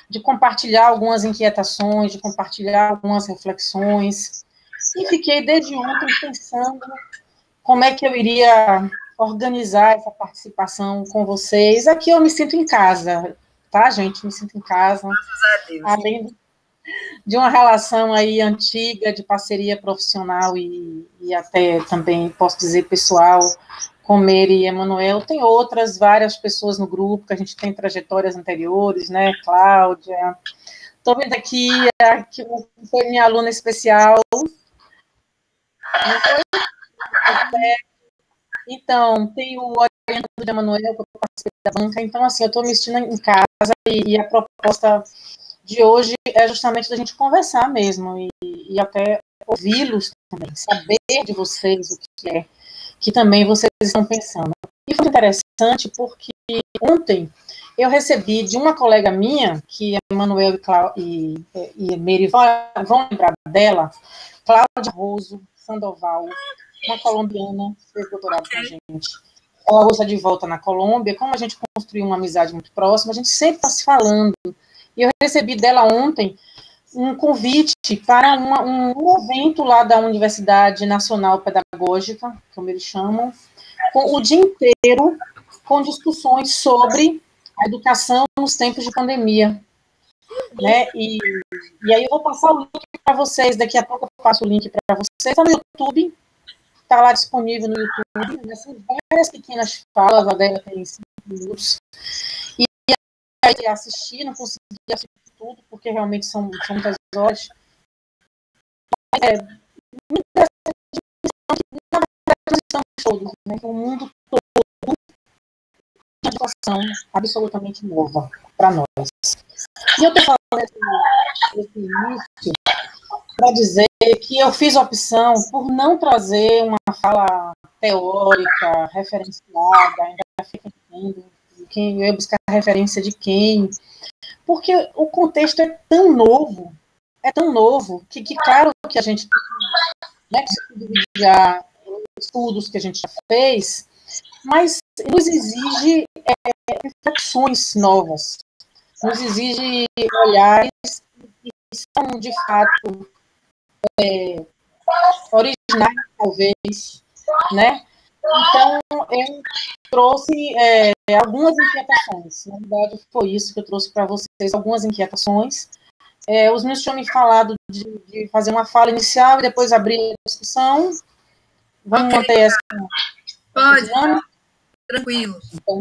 de compartilhar algumas inquietações, de compartilhar algumas reflexões, e fiquei desde ontem pensando como é que eu iria organizar essa participação com vocês. Aqui eu me sinto em casa, tá, gente? Me sinto em casa, além de uma relação aí antiga de parceria profissional e até também, posso dizer, pessoal, com Meire e Emanuel. Tem outras, várias pessoas no grupo, que a gente tem trajetórias anteriores, né, Cláudia. Estou vendo aqui, que foi minha aluna especial. Então, tem o orientador de Emanuel, que eu participei da banca. Então, assim, eu estou me sentindo em casa e a proposta de hoje é justamente a gente conversar mesmo e até ouvi-los também, saber de vocês o que é que também vocês estão pensando. E foi interessante porque ontem eu recebi de uma colega minha, que Emanuel e Meire vão lembrar dela, Cláudia Roso Sandoval, uma colombiana, fez doutorado com a gente. Ela está de volta na Colômbia. Como a gente construiu uma amizade muito próxima, a gente sempre está se falando. E eu recebi dela ontem um convite para um evento lá da Universidade Nacional Pedagógica, como eles chamam, com o dia inteiro com discussões sobre a educação nos tempos de pandemia. Né? E aí eu vou passar o link para vocês, daqui a pouco eu passo o link para vocês, está no YouTube, está lá disponível no YouTube, né? São várias pequenas falas, a dela tem 5 minutos, e aí assisti, não consegui assistir tudo, porque realmente são muitas horas. Muito interessante, na verdade, nós estamos todos, né? O mundo todo tem uma situação absolutamente nova para nós. E eu estou falando desse início para dizer que eu fiz a opção por não trazer uma fala teórica, referenciada, ainda fica entendendo quem eu ia buscar a referência de quem, porque o contexto é tão novo, que claro que a gente, né, já estudos que a gente já fez, mas nos exige reflexões novas, nos exige olhares que são, de fato, originais, talvez, né? Então, eu trouxe algumas inquietações. Na verdade, foi isso que eu trouxe para vocês, algumas inquietações. Os meus tinham me falado de fazer uma fala inicial e depois abrir a discussão. Vamos manter essa. Pode, tranquilo. Então,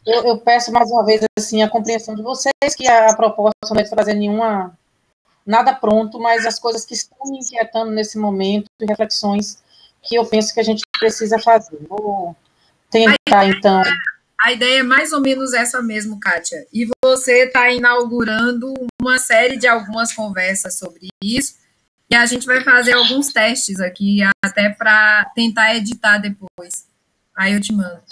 eu peço mais uma vez assim, a compreensão de vocês, que a proposta não é de trazer nada pronto, mas as coisas que estão me inquietando nesse momento, e reflexões que eu penso que a gente precisa fazer. Vou tentar, então. A ideia é mais ou menos essa mesmo, Kátia. E você está inaugurando uma série de algumas conversas sobre isso, e a gente vai fazer alguns testes aqui, até para tentar editar depois. Aí eu te mando.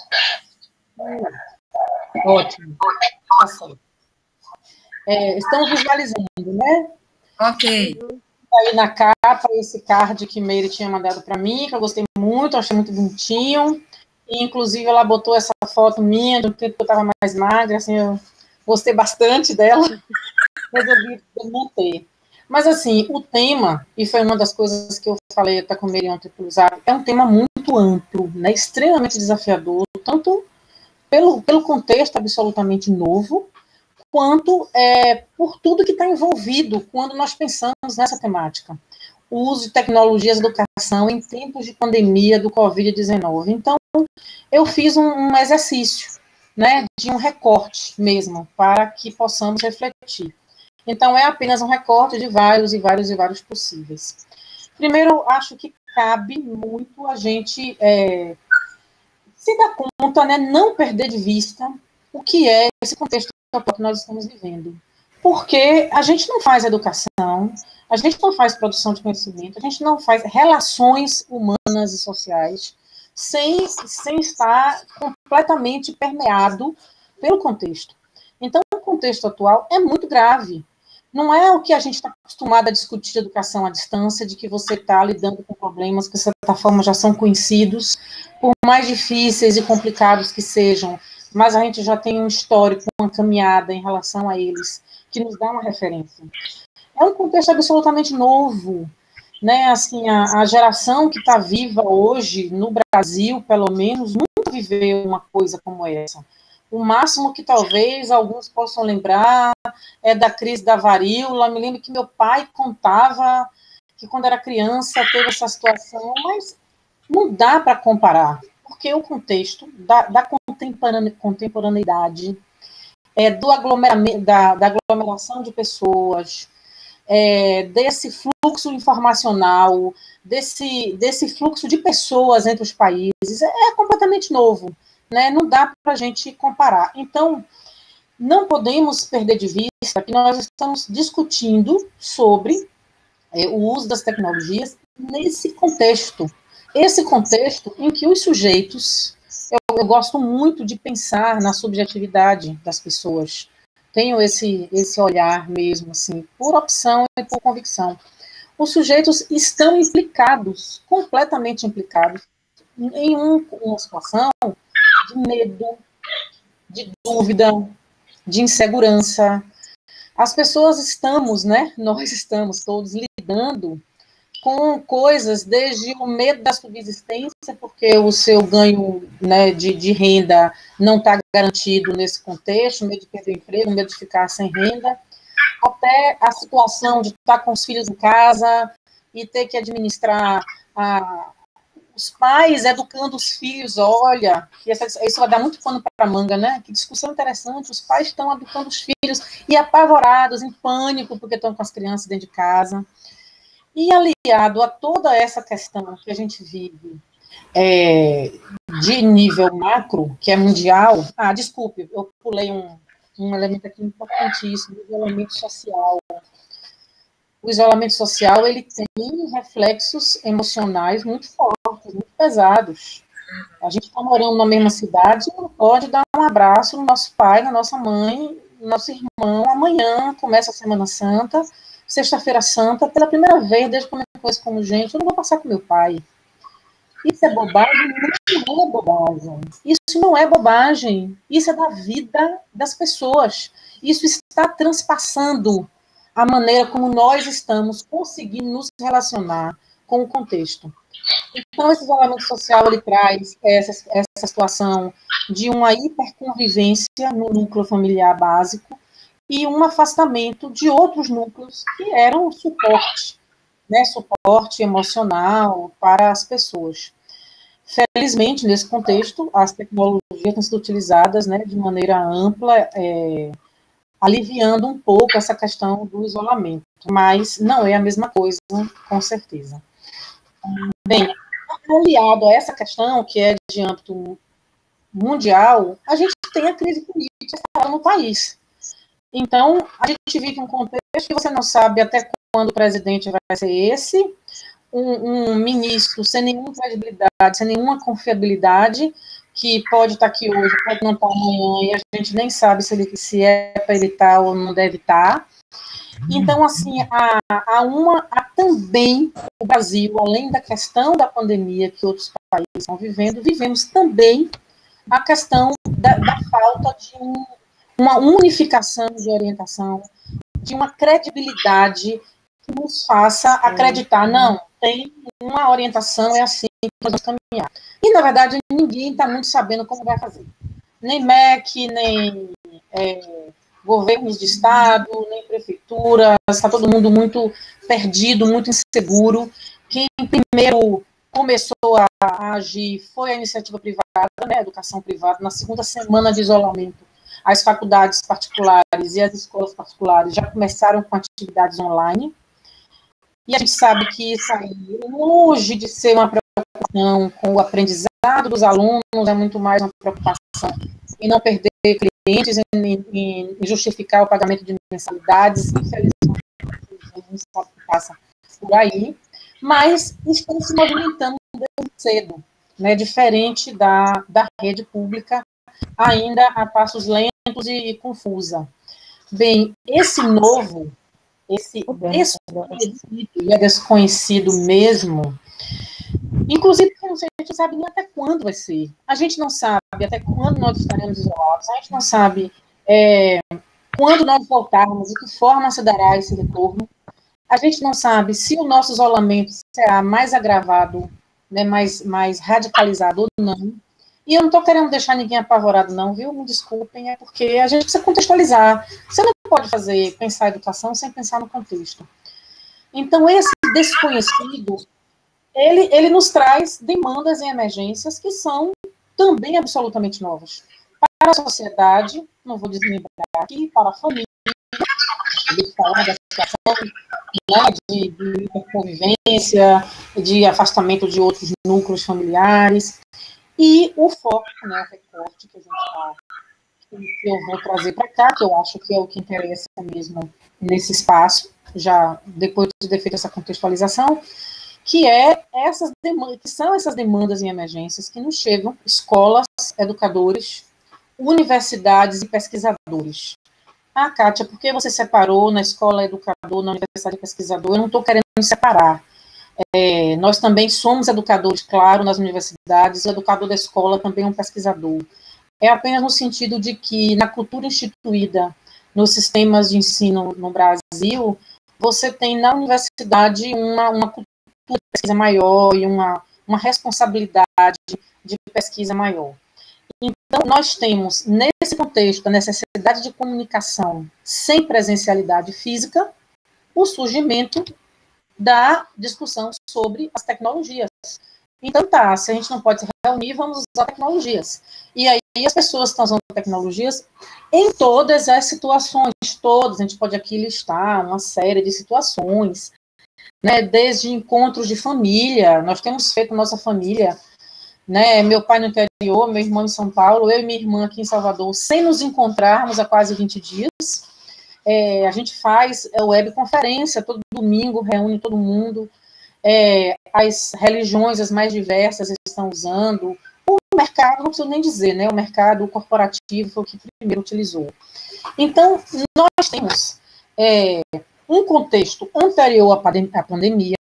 Ótimo. Estão visualizando, né? Ok. Aí na capa, esse card que Meire tinha mandado para mim, que eu gostei muito, achei muito bonitinho. E, inclusive, ela botou essa foto minha, do tempo que eu estava mais magra, assim, eu gostei bastante dela, resolvi manter. Mas, assim, o tema, e foi uma das coisas que eu falei até com o Meire ontem, é um tema muito amplo, né, extremamente desafiador, tanto pelo contexto absolutamente novo, quanto por tudo que está envolvido quando nós pensamos nessa temática. O uso de tecnologias de educação em tempos de pandemia do Covid-19. Então, eu fiz um exercício, né, de um recorte mesmo, para que possamos refletir. Então, é apenas um recorte de vários e vários e vários possíveis. Primeiro, acho que cabe muito a gente se dar conta, né, não perder de vista o que é esse contexto que nós estamos vivendo. Porque a gente não faz educação, a gente não faz produção de conhecimento, a gente não faz relações humanas e sociais sem estar completamente permeado pelo contexto. Então, o contexto atual é muito grave. Não é o que a gente está acostumado a discutir de educação à distância, de que você está lidando com problemas que, de certa forma, já são conhecidos, por mais difíceis e complicados que sejam, mas a gente já tem um histórico, uma caminhada em relação a eles, que nos dá uma referência. É um contexto absolutamente novo, né? Assim, a geração que está viva hoje, no Brasil, pelo menos, nunca viveu uma coisa como essa. O máximo que talvez alguns possam lembrar é da crise da varíola. Me lembro que meu pai contava que quando era criança teve essa situação, mas não dá para comparar, porque o contexto da contemporaneidade, do aglomeramento, da aglomeração de pessoas, desse fluxo informacional, desse fluxo de pessoas entre os países, é completamente novo, né? Não dá para a gente comparar. Então, não podemos perder de vista que nós estamos discutindo sobre o uso das tecnologias nesse contexto. Esse contexto em que os sujeitos, eu gosto muito de pensar na subjetividade das pessoas, tenho esse olhar mesmo, assim, por opção e por convicção. Os sujeitos estão implicados, completamente implicados, em uma situação de medo, de dúvida, de insegurança. As pessoas estamos, né, nós estamos todos lidando com coisas desde o medo da subsistência, porque o seu ganho, né, de renda não está garantido nesse contexto, medo de perder o emprego, medo de ficar sem renda, até a situação de estar com os filhos em casa e ter que administrar os pais educando os filhos. Olha, isso vai dar muito pano para a manga, né? Que discussão interessante, os pais estão educando os filhos e apavorados, em pânico, porque estão com as crianças dentro de casa. E aliado a toda essa questão que a gente vive de nível macro, que é mundial. Desculpe, eu pulei um elemento aqui importantíssimo, o isolamento social. O isolamento social, ele tem reflexos emocionais muito fortes, muito pesados. A gente está morando na mesma cidade, não pode dar um abraço no nosso pai, na nossa mãe, no nosso irmão. Amanhã começa a Semana Santa, Sexta-feira Santa, pela primeira vez, desde que eu me conheço como gente, eu não vou passar com meu pai. Isso é bobagem? Não é bobagem. Isso não é bobagem. Isso é da vida das pessoas. Isso está transpassando a maneira como nós estamos conseguindo nos relacionar com o contexto. Então, esse isolamento social, ele traz essa situação de uma hiperconvivência no núcleo familiar básico, e um afastamento de outros núcleos que eram suporte, né, suporte emocional para as pessoas. Felizmente, nesse contexto, as tecnologias têm sido utilizadas, né, de maneira ampla, aliviando um pouco essa questão do isolamento, mas não é a mesma coisa, com certeza. Bem, aliado a essa questão, que é de âmbito mundial, a gente tem a crise política no país. Então, a gente vive um contexto que você não sabe até quando o presidente vai ser esse, um ministro sem nenhuma credibilidade, sem nenhuma confiabilidade, que pode estar aqui hoje, pode não estar amanhã, e a gente nem sabe se é para ele estar ou não deve estar. Então, assim, há também o Brasil, além da questão da pandemia que outros países estão vivendo, vivemos também a questão da falta de uma unificação de orientação, de uma credibilidade que nos faça acreditar, não, tem uma orientação, é assim que nós vamos caminhar. E, na verdade, ninguém está muito sabendo como vai fazer. Nem MEC, nem governos de estado, nem prefeituras, está todo mundo muito perdido, muito inseguro. Quem primeiro começou a agir foi a iniciativa privada, né, a educação privada, na segunda semana de isolamento. As faculdades particulares e as escolas particulares já começaram com atividades online, e a gente sabe que isso aí, longe de ser uma preocupação com o aprendizado dos alunos, é muito mais uma preocupação em não perder clientes, em justificar o pagamento de mensalidades. Infelizmente, a gente sabe que passa por aí, mas estão se movimentando desde cedo, né, diferente da rede pública, ainda a passos lentos e confusa. Bem, esse novo, esse desconhecido e desconhecido mesmo, Inclusive, a gente não sabe nem até quando vai ser. A gente não sabe até quando nós estaremos isolados. A gente não sabe quando nós voltarmos, de que forma se dará esse retorno. A gente não sabe se o nosso isolamento será mais agravado, né, mais radicalizado ou não. E eu não estou querendo deixar ninguém apavorado, não, viu? Me desculpem, é porque a gente precisa contextualizar. Você não pode pensar a educação sem pensar no contexto. Então, esse desconhecido, ele nos traz demandas e emergências que são também absolutamente novas. Para a sociedade, não vou desmembrar aqui, para a família, de falar da situação, né, de convivência, de afastamento de outros núcleos familiares, e o foco, né, o recorte que a gente está, que eu vou trazer para cá, que eu acho que é o que interessa mesmo nesse espaço, já depois de ter feito essa contextualização, que são essas demandas e emergências que nos chegam, escolas, educadores, universidades e pesquisadores. Ah, Kátia, por que você separou na escola educador, na universidade pesquisador? Eu não estou querendo separar. Nós também somos educadores, claro, nas universidades, o educador da escola também é um pesquisador. É apenas no sentido de que, na cultura instituída, nos sistemas de ensino no Brasil, você tem na universidade uma cultura de pesquisa maior e uma responsabilidade de pesquisa maior. Então, nós temos, nesse contexto, a necessidade de comunicação sem presencialidade física, o surgimento da discussão sobre as tecnologias. Então, se a gente não pode se reunir, vamos usar tecnologias. E aí, as pessoas estão usando tecnologias em todas as situações, todas. A gente pode aqui listar uma série de situações, né, desde encontros de família. Nós temos feito nossa família, né, meu pai no interior, meu irmão em São Paulo, eu e minha irmã aqui em Salvador, sem nos encontrarmos há quase 20 dias. A gente faz webconferência, todo domingo, reúne todo mundo. As religiões as mais diversas estão usando. O mercado, não preciso nem dizer, né, o mercado corporativo foi o que primeiro utilizou. Então, nós temos um contexto anterior à pandemia,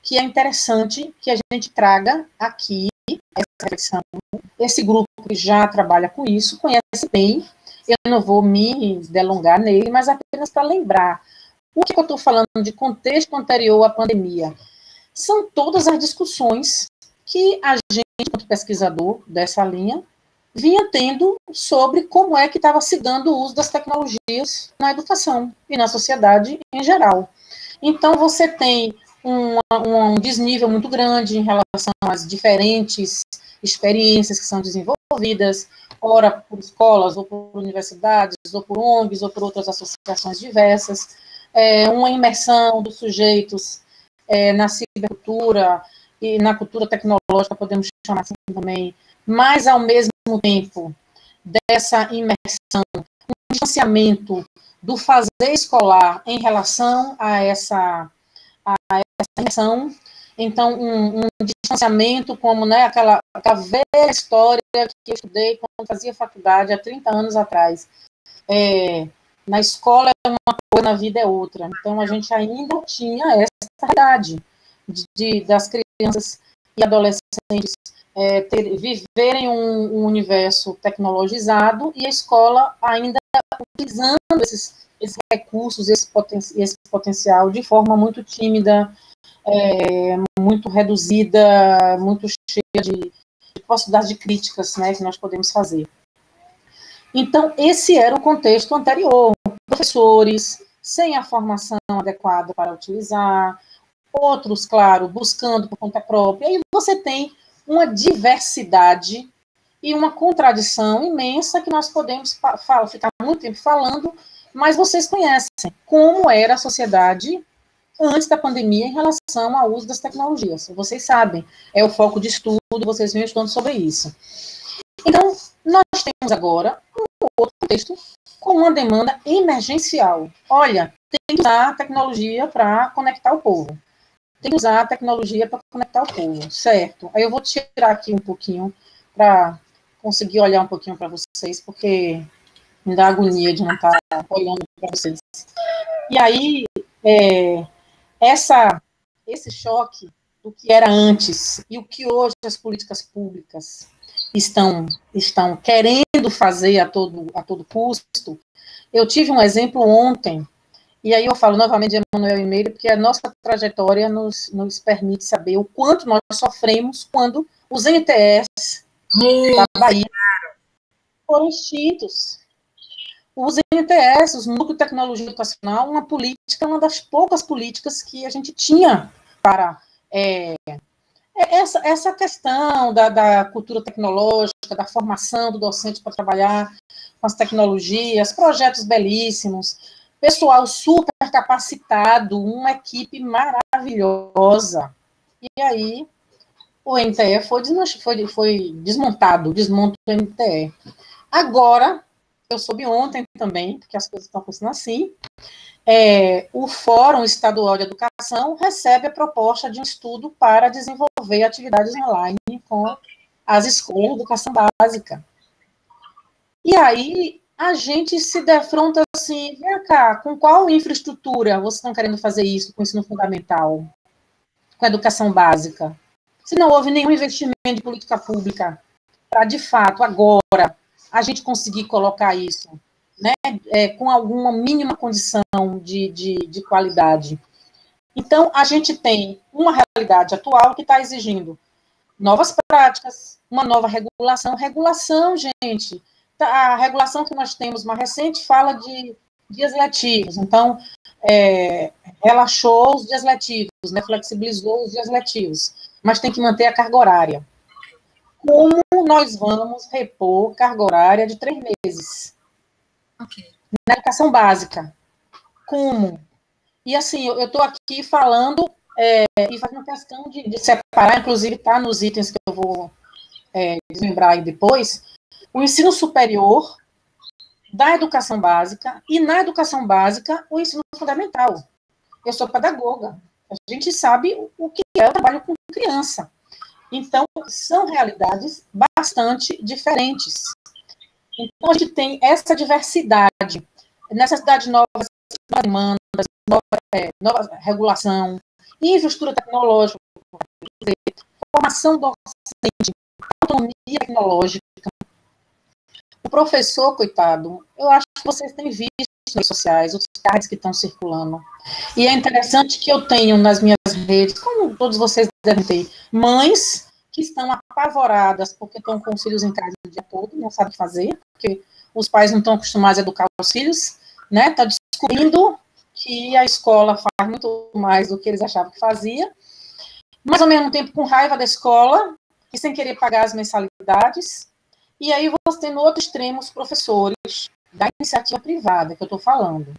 que é interessante que a gente traga aqui essa reflexão. Esse grupo que já trabalha com isso, conhece bem, eu não vou me delongar nele, mas apenas para lembrar. O que eu estou falando de contexto anterior à pandemia? São todas as discussões que a gente, como pesquisador dessa linha, vinha tendo sobre como é que estava se dando o uso das tecnologias na educação e na sociedade em geral. Então, você tem um desnível muito grande em relação às diferentes experiências que são desenvolvidas, ora por escolas, ou por universidades, ou por ONGs, ou por outras associações diversas, uma imersão dos sujeitos na cibercultura e na cultura tecnológica, podemos chamar assim também, mas, ao mesmo tempo, dessa imersão, um distanciamento do fazer escolar em relação a essa imersão. Então, um distanciamento como, né, aquela velha história que eu estudei quando fazia faculdade há 30 anos atrás. Na escola é uma coisa, na vida é outra. Então, a gente ainda tinha essa realidade das crianças e adolescentes viverem um universo tecnologizado e a escola ainda utilizando esses recursos, esse potencial de forma muito tímida, muito reduzida, muito cheia de possibilidade de críticas, né, que nós podemos fazer. Então, esse era o contexto anterior. Professores sem a formação adequada para utilizar, outros, claro, buscando por conta própria, e você tem uma diversidade e uma contradição imensa que nós podemos ficar muito tempo falando, mas vocês conhecem como era a sociedade antes da pandemia em relação ao uso das tecnologias. Vocês sabem, é o foco de estudo, vocês vêm estudando sobre isso. Então, nós temos agora um outro contexto com uma demanda emergencial. Olha, tem que usar a tecnologia para conectar o povo. Tem que usar a tecnologia para conectar o povo, certo? Aí eu vou tirar aqui um pouquinho para conseguir olhar um pouquinho para vocês, porque me dá agonia de não estar olhando para vocês. E aí, esse choque do que era antes e o que hoje as políticas públicas estão querendo fazer a todo custo. Eu tive um exemplo ontem, e aí eu falo novamente de Emanuel e Meire, porque a nossa trajetória nos permite saber o quanto nós sofremos quando os NTS da Bahia foram extintos. Os NTS, os Núcleos de Tecnologia Educacional, uma das poucas políticas que a gente tinha para essa questão da cultura tecnológica, da formação do docente para trabalhar com as tecnologias, projetos belíssimos, pessoal super capacitado, uma equipe maravilhosa. E aí, o NTE foi desmontado, desmonta o NTE. Agora, eu soube ontem também, porque as coisas estão acontecendo assim, o Fórum Estadual de Educação recebe a proposta de um estudo para desenvolver atividades online com as escolas de educação básica. E aí, a gente se defronta assim, vem cá, com qual infraestrutura vocês estão querendo fazer isso com o ensino fundamental, com a educação básica? Se não houve nenhum investimento de política pública para, de fato, agora, a gente conseguir colocar isso, né, com alguma mínima condição de qualidade. Então, a gente tem uma realidade atual que está exigindo novas práticas, uma nova regulação. Regulação, gente, a regulação que nós temos mais recente fala de dias letivos. Então, relaxou os dias letivos, né, flexibilizou os dias letivos, mas tem que manter a carga horária. Como nós vamos repor carga horária de 3 meses? Okay. Na educação básica. Como? E assim, eu estou aqui falando e fazendo questão de separar, inclusive está nos itens que eu vou desmembrar aí depois, o ensino superior da educação básica e, na educação básica, o ensino fundamental. Eu sou pedagoga. A gente sabe o que é o trabalho com criança. Então, são realidades bastante diferentes. Então, a gente tem essa diversidade, necessidade de novas demandas, nova regulação, infraestrutura tecnológica, formação docente, autonomia tecnológica. O professor, coitado, eu acho que vocês têm visto nas redes sociais, os cards que estão circulando. E é interessante que eu tenho nas minhas redes, como todos vocês devem ter, mães que estão apavoradas porque estão com os filhos em casa o dia todo, não sabem o que fazer, porque os pais não estão acostumados a educar os filhos, né? Está descobrindo que a escola faz muito mais do que eles achavam que fazia, mas ao mesmo tempo com raiva da escola e sem querer pagar as mensalidades. E aí você tem no outro extremo os professores da iniciativa privada, que eu estou falando.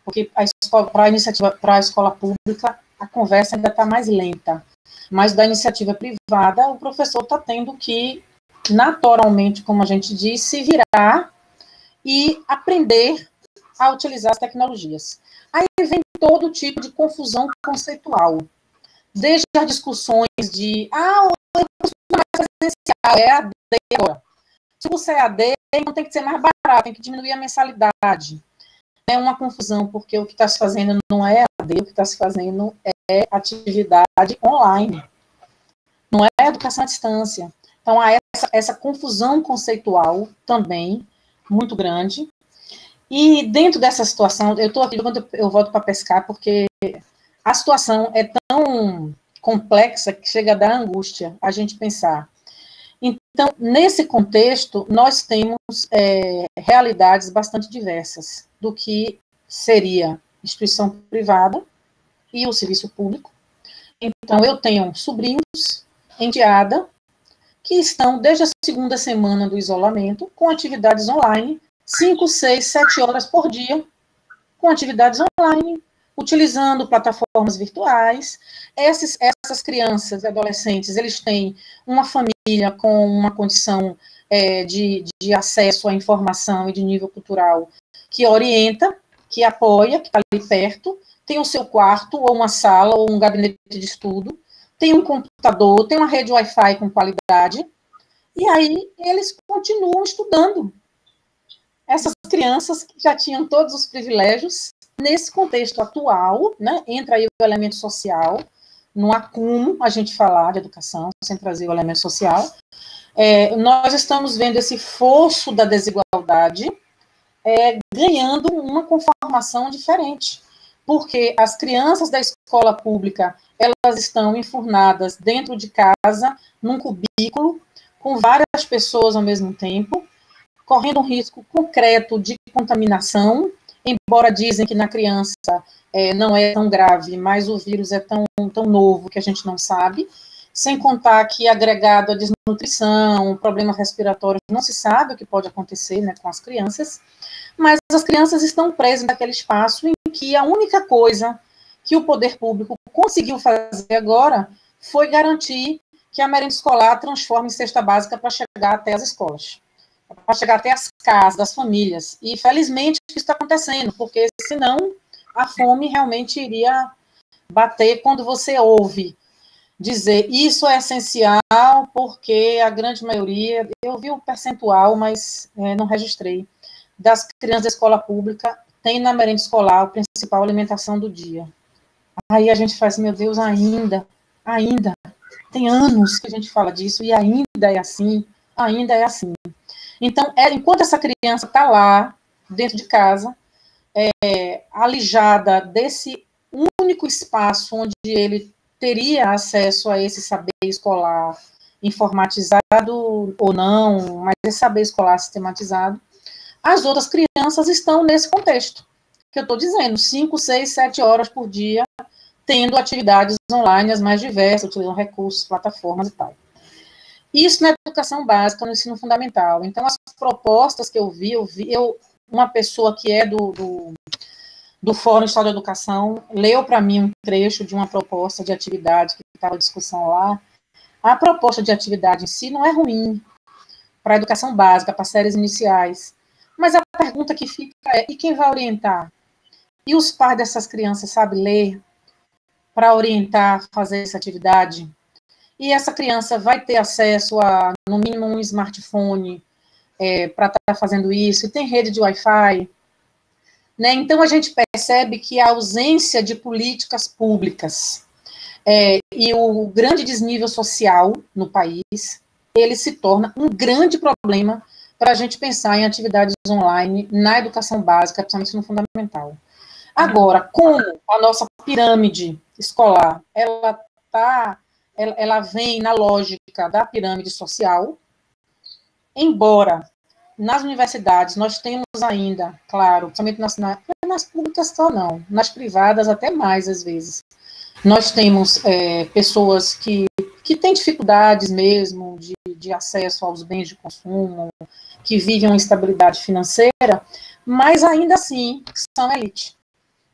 Porque para a escola pública, a conversa ainda está mais lenta. Mas da iniciativa privada, o professor está tendo que, naturalmente, como a gente diz, se virar e aprender a utilizar as tecnologias. Aí vem todo tipo de confusão conceitual. Desde as discussões de, o curso mais presencial é AD agora. Se o curso é AD, não tem que ser mais barato, tem que diminuir a mensalidade. É uma confusão, porque o que está se fazendo não é AD, o que está se fazendo é atividade online. Não é educação à distância. Então, há essa confusão conceitual também, muito grande. E dentro dessa situação, eu estou aqui quando eu volto para pescar, porque a situação é tão complexa que chega a dar angústia a gente pensar. Então, nesse contexto, nós temos realidades bastante diversas do que seria instituição privada e o serviço público. Então, eu tenho sobrinhos, enteada, que estão desde a segunda semana do isolamento com atividades online, 5, 6, 7 horas por dia, com atividades online, utilizando plataformas virtuais. Essas crianças e adolescentes, eles têm uma família com uma condição de acesso à informação e de nível cultural que orienta, que apoia, que está ali perto, tem o seu quarto, ou uma sala, ou um gabinete de estudo, tem um computador, tem uma rede Wi-Fi com qualidade, e aí eles continuam estudando. Essas crianças que já tinham todos os privilégios, nesse contexto atual, né, entra aí o elemento social, no acúmulo, a gente falar de educação, sem trazer o elemento social. Nós estamos vendo esse fosso da desigualdade ganhando uma conformação diferente, porque as crianças da escola pública, elas estão enfurnadas dentro de casa, num cubículo, com várias pessoas ao mesmo tempo, correndo um risco concreto de contaminação, embora dizem que na criança não é tão grave, mas o vírus é tão novo que a gente não sabe, sem contar que agregado à desnutrição, problemas respiratórios, não se sabe o que pode acontecer, né, com as crianças, mas as crianças estão presas naquele espaço em que a única coisa que o poder público conseguiu fazer agora foi garantir que a merenda escolar transforme em cesta básica para chegar até as escolas, para chegar até as casas das famílias. E, felizmente, isso está acontecendo, porque senão a fome realmente iria bater. Quando você ouve dizer isso é essencial, porque a grande maioria, eu vi o percentual, mas não registrei, das crianças da escola pública tem na merenda escolar a principal alimentação do dia. Aí a gente faz, meu Deus, ainda, tem anos que a gente fala disso, e ainda é assim. Então, enquanto essa criança está lá, dentro de casa, alijada desse único espaço onde ele teria acesso a esse saber escolar informatizado ou não, mas esse saber escolar sistematizado, as outras crianças estão nesse contexto, que eu estou dizendo, 5, 6, 7 horas por dia, tendo atividades online as mais diversas, utilizando recursos, plataformas e tal. Isso na educação básica, no ensino fundamental. Então, as propostas que eu vi, uma pessoa que é do Fórum Estado da Educação, leu para mim um trecho de uma proposta de atividade que estava em discussão lá. A proposta de atividade em si não é ruim para a educação básica, para séries iniciais, mas a pergunta que fica e quem vai orientar? E os pais dessas crianças sabem ler para orientar, fazer essa atividade? E essa criança vai ter acesso a, no mínimo, um smartphone para estar fazendo isso? E tem rede de Wi-Fi? Né? Então, a gente percebe que a ausência de políticas públicas e o grande desnível social no país, ele se torna um grande problema para a gente pensar em atividades online na educação básica, principalmente no fundamental. Agora, como a nossa pirâmide escolar, ela vem na lógica da pirâmide social, embora nas universidades nós temos ainda, claro, principalmente nas públicas só não, nas privadas até mais às vezes, nós temos pessoas que têm dificuldades mesmo de acesso aos bens de consumo, que vivem uma instabilidade financeira, mas ainda assim são elite.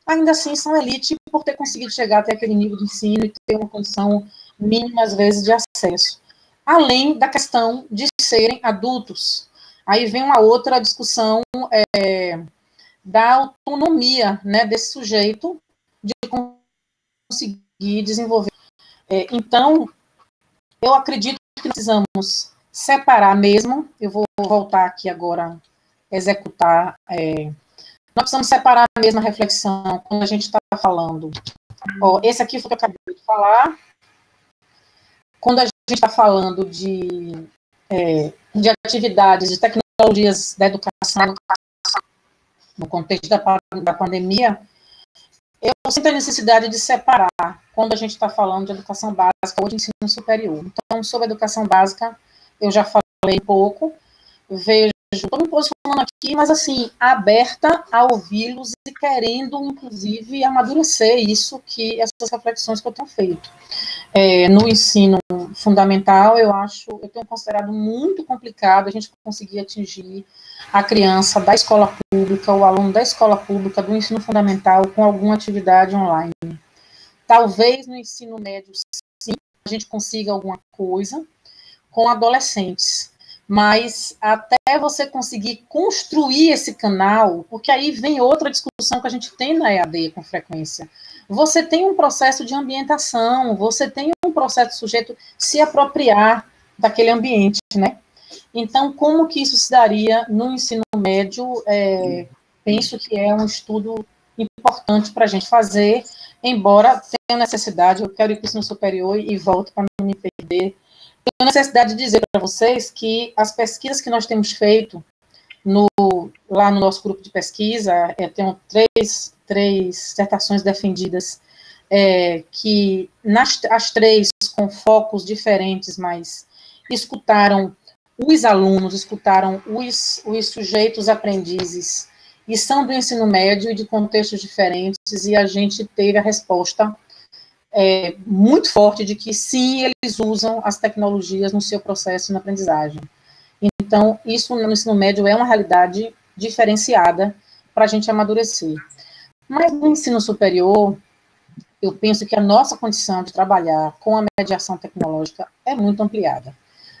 Ainda assim são elite por ter conseguido chegar até aquele nível de ensino e ter uma condição mínima, às vezes, de acesso. Além da questão de serem adultos. Aí vem uma outra discussão da autonomia, né, desse sujeito de conseguir desenvolver. Então, eu acredito que precisamos separar mesmo, eu vou voltar aqui agora, executar, nós precisamos separar mesmo a reflexão, quando a gente está falando, esse aqui foi o que eu acabei de falar, quando a gente está falando de atividades, de tecnologias da educação, no contexto da pandemia, eu sinto a necessidade de separar, quando a gente está falando de educação básica ou de ensino superior. Então, sobre a educação básica, eu já falei um pouco, estou me posicionando aqui, mas assim, aberta a ouvi-los e querendo, inclusive, amadurecer essas reflexões que eu tenho feito. No ensino fundamental, eu tenho considerado muito complicado a gente conseguir atingir a criança da escola pública, o aluno da escola pública, do ensino fundamental, com alguma atividade online. Talvez no ensino médio, sim, a gente consiga alguma coisa com adolescentes, mas até você conseguir construir esse canal, porque aí vem outra discussão que a gente tem na EAD com frequência. Você tem um processo de ambientação, você tem um processo do sujeito se apropriar daquele ambiente, né? Então, como que isso se daria no ensino médio? Penso que é um estudo importante para a gente fazer, embora tenha necessidade, eu quero ir para o ensino superior e volto para não me perder. Tenho necessidade de dizer para vocês que as pesquisas que nós temos feito lá no nosso grupo de pesquisa, eu tenho três dissertações defendidas, que as três com focos diferentes, mas escutaram os alunos, escutaram os sujeitos aprendizes, e são do ensino médio e de contextos diferentes, e a gente teve a resposta muito forte de que sim, eles usam as tecnologias no seu processo de aprendizagem. Então, isso no ensino médio é uma realidade diferenciada para a gente amadurecer. Mas no ensino superior, eu penso que a nossa condição de trabalhar com a mediação tecnológica é muito ampliada.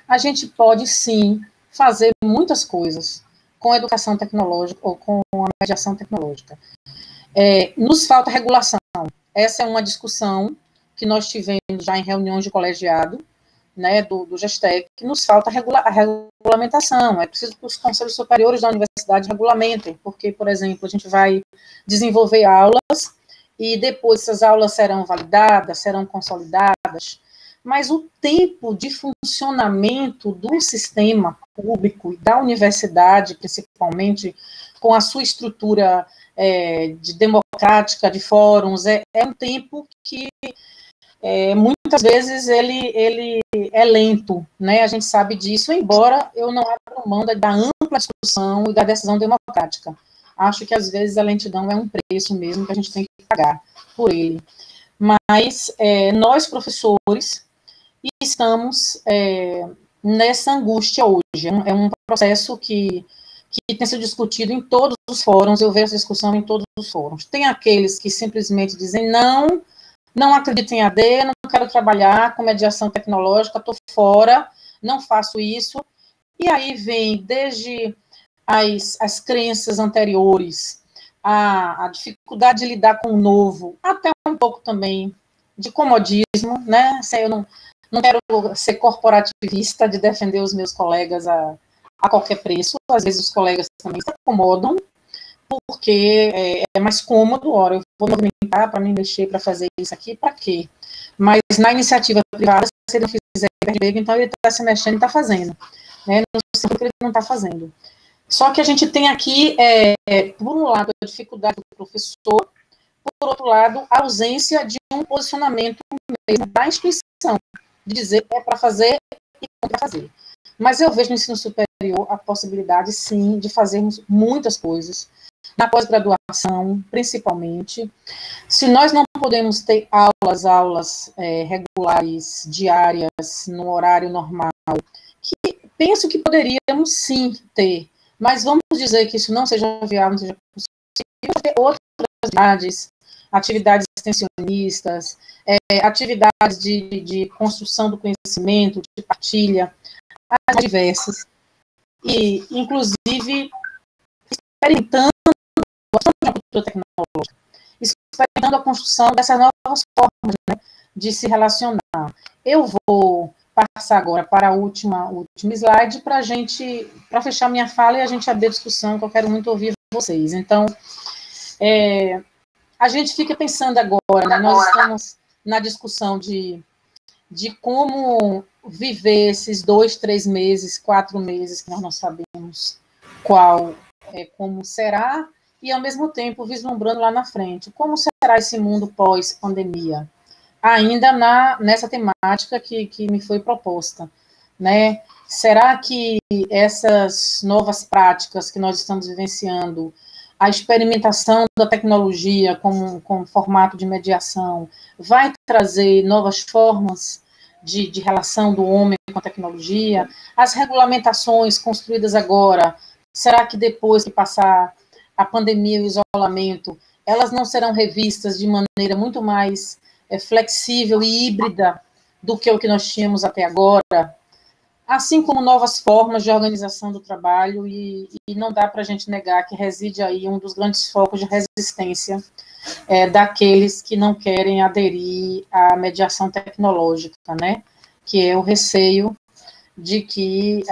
A gente pode, sim, fazer muitas coisas com a educação tecnológica ou com a mediação tecnológica. Nos falta regulação. Essa é uma discussão que nós tivemos já em reuniões de colegiado, né, do GESTEC, que nos falta a regulamentação. É preciso que os conselhos superiores da universidade regulamentem, porque, por exemplo, a gente vai desenvolver aulas e depois essas aulas serão validadas, serão consolidadas, mas o tempo de funcionamento do sistema público e da universidade, principalmente, com a sua estrutura de democrática, de fóruns, é um tempo que muitas vezes ele é lento, né? A gente sabe disso, embora eu não abra mão da ampla discussão e da decisão democrática. Acho que, às vezes, a lentidão é um preço mesmo que a gente tem que pagar por ele. Mas nós, professores, estamos nessa angústia hoje. É um processo que tem sido discutido em todos os fóruns, eu vejo essa discussão em todos os fóruns. Tem aqueles que simplesmente dizem não acredito em AD, não quero trabalhar com mediação tecnológica, estou fora, não faço isso. E aí vem desde as crenças anteriores, a dificuldade de lidar com o novo, até um pouco também de comodismo, né? Eu não quero ser corporativista de defender os meus colegas a qualquer preço. Às vezes os colegas também se acomodam, porque é mais cômodo, ora, eu vou movimentar para me mexer, para fazer isso aqui, para quê? Mas na iniciativa privada, se ele não fizer emprego, então ele está se mexendo e está fazendo, né? Não sei porque ele não está fazendo. Só que a gente tem aqui, por um lado, a dificuldade do professor, por outro lado, a ausência de um posicionamento mesmo da instituição, de dizer para fazer e não para fazer. Mas eu vejo no ensino superior a possibilidade, sim, de fazermos muitas coisas, na pós-graduação, principalmente. Se nós não podemos ter aulas regulares, diárias, no horário normal, que penso que poderíamos, sim, ter, mas vamos dizer que isso não seja viável, não seja possível, ter outras atividades extensionistas, atividades de construção do conhecimento, de partilha, as diversas, e, inclusive, experimentando a cultura tecnológica, experimentando a construção dessas novas formas, né, de se relacionar. Eu vou passar agora para a última slide para fechar minha fala e a gente abrir a discussão, que eu quero muito ouvir vocês. Então, a gente fica pensando agora, né, nós estamos na discussão de como viver esses 2, 3 meses, 4 meses, que nós não sabemos como será, e ao mesmo tempo vislumbrando lá na frente, como será esse mundo pós-pandemia, ainda nessa temática que me foi proposta, né? Será que essas novas práticas que nós estamos vivenciando, a experimentação da tecnologia como formato de mediação, vai trazer novas formas de relação do homem com a tecnologia? As regulamentações construídas agora, será que depois que passar a pandemia e o isolamento, elas não serão revistas de maneira muito mais flexível e híbrida do que o que nós tínhamos até agora? Assim como novas formas de organização do trabalho, e não dá para a gente negar que reside aí um dos grandes focos de resistência daqueles que não querem aderir à mediação tecnológica, né? Que é o receio de que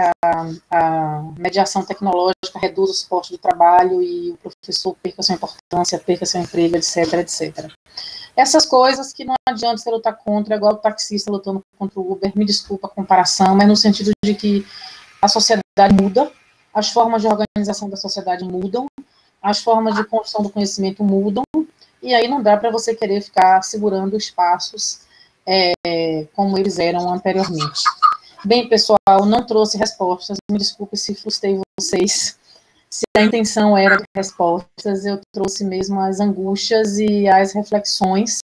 a mediação tecnológica reduz o suporte do trabalho e o professor perca sua importância, perca seu emprego, etc, etc. Essas coisas que não adianta você lutar contra, igual o taxista lutando contra o Uber, me desculpa a comparação, mas no sentido de que a sociedade muda, as formas de organização da sociedade mudam, as formas de construção do conhecimento mudam, e aí não dá para você querer ficar segurando espaços como eles eram anteriormente. Bem, pessoal, não trouxe respostas, me desculpe se frustrei vocês, se a intenção era de respostas, eu trouxe mesmo as angústias e as reflexões,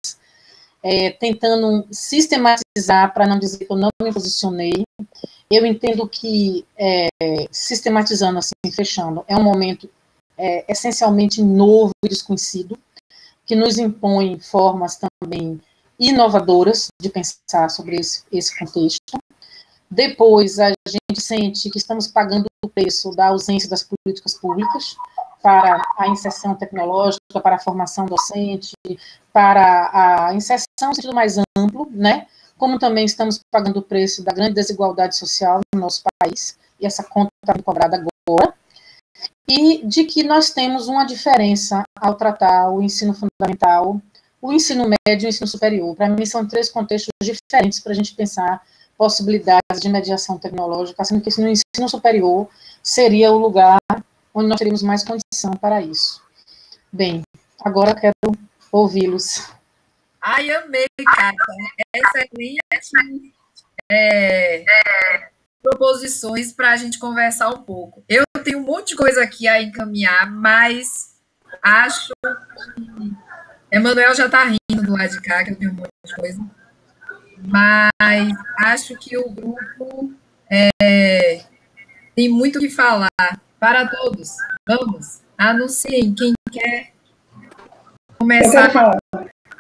tentando sistematizar, para não dizer que eu não me posicionei. Eu entendo que, sistematizando, assim, fechando, é um momento essencialmente novo e desconhecido, que nos impõe formas também inovadoras de pensar sobre esse contexto. Depois, a gente sente que estamos pagando o preço da ausência das políticas públicas para a inserção tecnológica, para a formação docente, para a inserção no sentido mais amplo, né? Como também estamos pagando o preço da grande desigualdade social no nosso país, e essa conta está sendo cobrada agora, e de que nós temos uma diferença ao tratar o ensino fundamental, o ensino médio e o ensino superior. Para mim, são 3 contextos diferentes para a gente pensar possibilidades de mediação tecnológica, sendo que no ensino superior seria o lugar onde nós teríamos mais condição para isso. Bem, agora quero ouvi-los. Ai, amei, Kátia. Excelente proposições para a gente conversar um pouco. Eu tenho um monte de coisa aqui a encaminhar, mas acho que Emanuel já está rindo do lado de cá, que eu tenho um monte de coisa. Mas acho que o grupo tem muito o que falar para todos. Vamos, anunciem quem quer começar.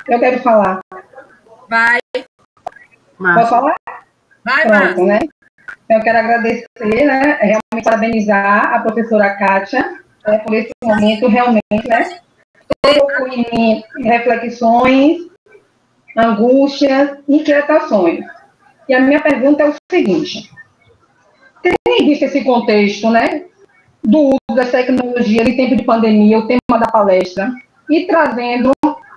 Eu quero falar. Vai. Posso falar? Vai, pronto, né? Eu quero agradecer, né? Realmente parabenizar a professora Kátia por esse momento, realmente, né? Colocou em mim reflexões, angústias, inquietações. E a minha pergunta é o seguinte: tendo em vista esse contexto, né, do uso das tecnologias em tempo de pandemia, o tema da palestra, e trazendo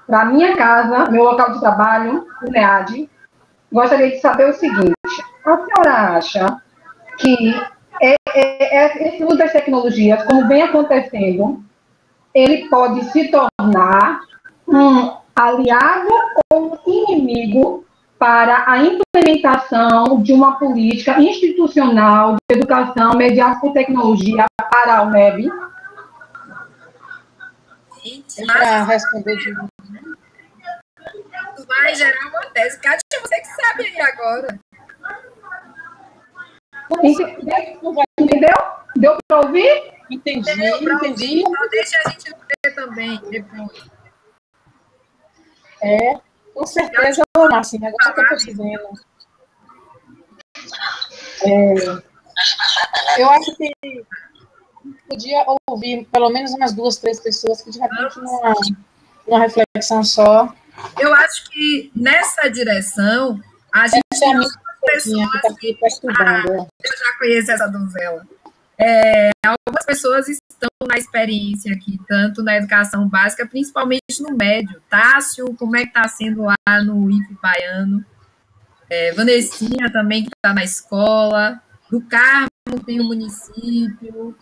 para a minha casa, meu local de trabalho, o NEAD, gostaria de saber o seguinte: a senhora acha que esse uso das tecnologias, como vem acontecendo, ele pode se tornar um aliado ou inimigo para a implementação de uma política institucional de educação mediada por tecnologia para a UNEB? Para responder de vai gerar uma tese. Kátia, você que sabe aí agora. Entendeu? Deu para ouvir? Entendi. Então deixa a gente ver também depois. Com certeza, Marcinha, agora que eu estou dizendo. Eu acho que podia ouvir pelo menos umas 2, 3 pessoas que de repente numa reflexão só. Eu acho que nessa direção a gente tem algumas pessoas que tá aqui perturbando. Eu já conheço essa donzela. Algumas pessoas estão na experiência aqui, tanto na educação básica, principalmente no médio. Tássio, como é que está sendo lá no IFE Baiano? Vanessinha também, que está na escola. Do Carmo tem o município,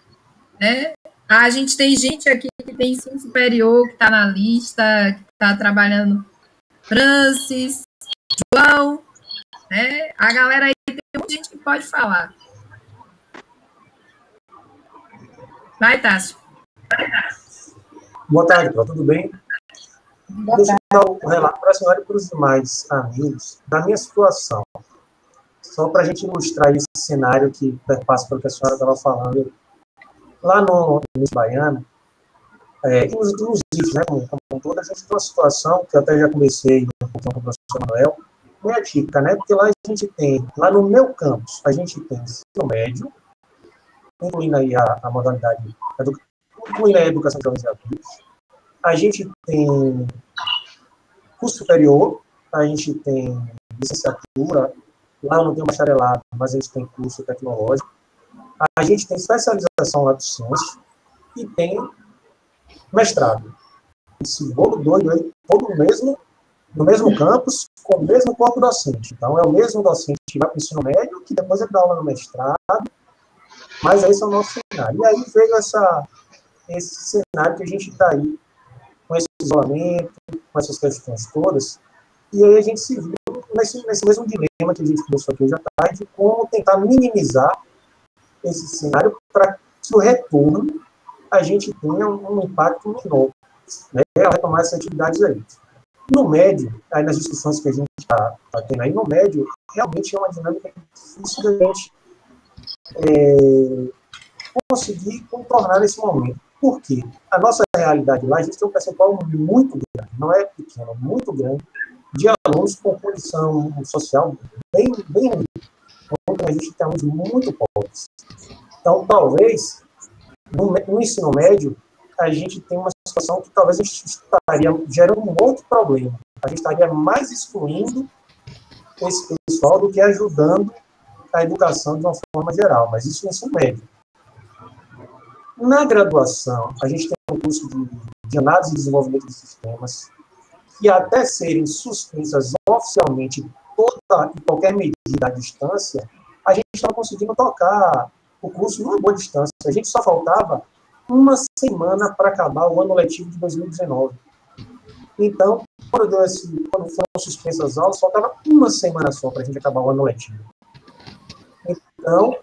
né? A gente tem gente aqui que tem ensino superior, que está na lista, que está trabalhando. Francis, João, né? A galera aí tem muita gente que pode falar. Vai, Tássio. Boa tarde, tudo bem? Deixa eu dar um relato para a senhora e para os demais amigos da minha situação. Só para a gente ilustrar esse cenário que perpassa pelo que a senhora estava falando. Lá no Baiano, os IFs, né, como toda, a gente tem uma situação que eu até já comecei com o professor Manuel, bem atípica, né? Porque lá a gente tem, lá no meu campus, a gente tem ensino médio, incluindo aí a modalidade, incluindo a educação de jovens e adultos. A gente tem curso superior, a gente tem licenciatura, Lá eu não tenho bacharelado, mas a gente tem curso tecnológico. A gente tem especialização lá do Ciência e tem mestrado. Esse bolo doido aí, todo no mesmo campus, com o mesmo corpo docente. Então, é o mesmo docente que vai para o ensino médio, que depois ele dá aula no mestrado, mas esse é o nosso cenário. E aí veio esse cenário que a gente está aí, com esse isolamento, com essas questões todas, e aí a gente se viu nesse mesmo dilema que a gente começou aqui hoje à tarde, de como tentar minimizar esse cenário para que o retorno a gente tenha um impacto menor, né, a retomar essas atividades aí. No médio, aí nas discussões que a gente está tendo aí, no médio, realmente é uma dinâmica difícil da gente conseguir contornar nesse momento. Por quê? A nossa realidade lá, a gente tem um percentual muito grande, não é pequeno, muito grande, de alunos com condição social bem ruim. Então, a gente tem alunos muito pobres. Então, talvez, no ensino médio, a gente tem uma situação que talvez a gente estaria gerando um outro problema. A gente estaria mais excluindo esse pessoal do que ajudando a educação de uma forma geral, mas isso no ensino médio. Na graduação, a gente tem um curso de análise e desenvolvimento de sistemas, que até serem suspensas oficialmente toda e qualquer medida à distância, a gente estava conseguindo tocar o curso numa boa distância. A gente só faltava uma semana para acabar o ano letivo de 2019. Então, quando foram suspensas as aulas, faltava uma semana só para a gente acabar o ano letivo. Então,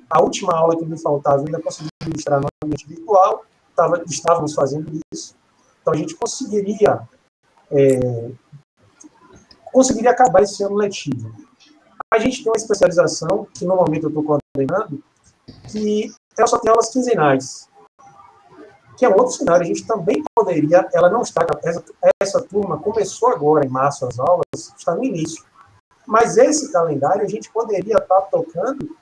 a última aula que me faltava, eu ainda consegui ministrar no ambiente virtual, estávamos fazendo isso. Então, a gente conseguiria acabar esse ano letivo. A gente tem uma especialização, que no momento eu estou coordenando, que ela só tem aulas quinzenais, que é um outro cenário. A gente também poderia, ela não está, essa turma começou agora, em março, as aulas, está no início. Mas esse calendário a gente poderia estar tocando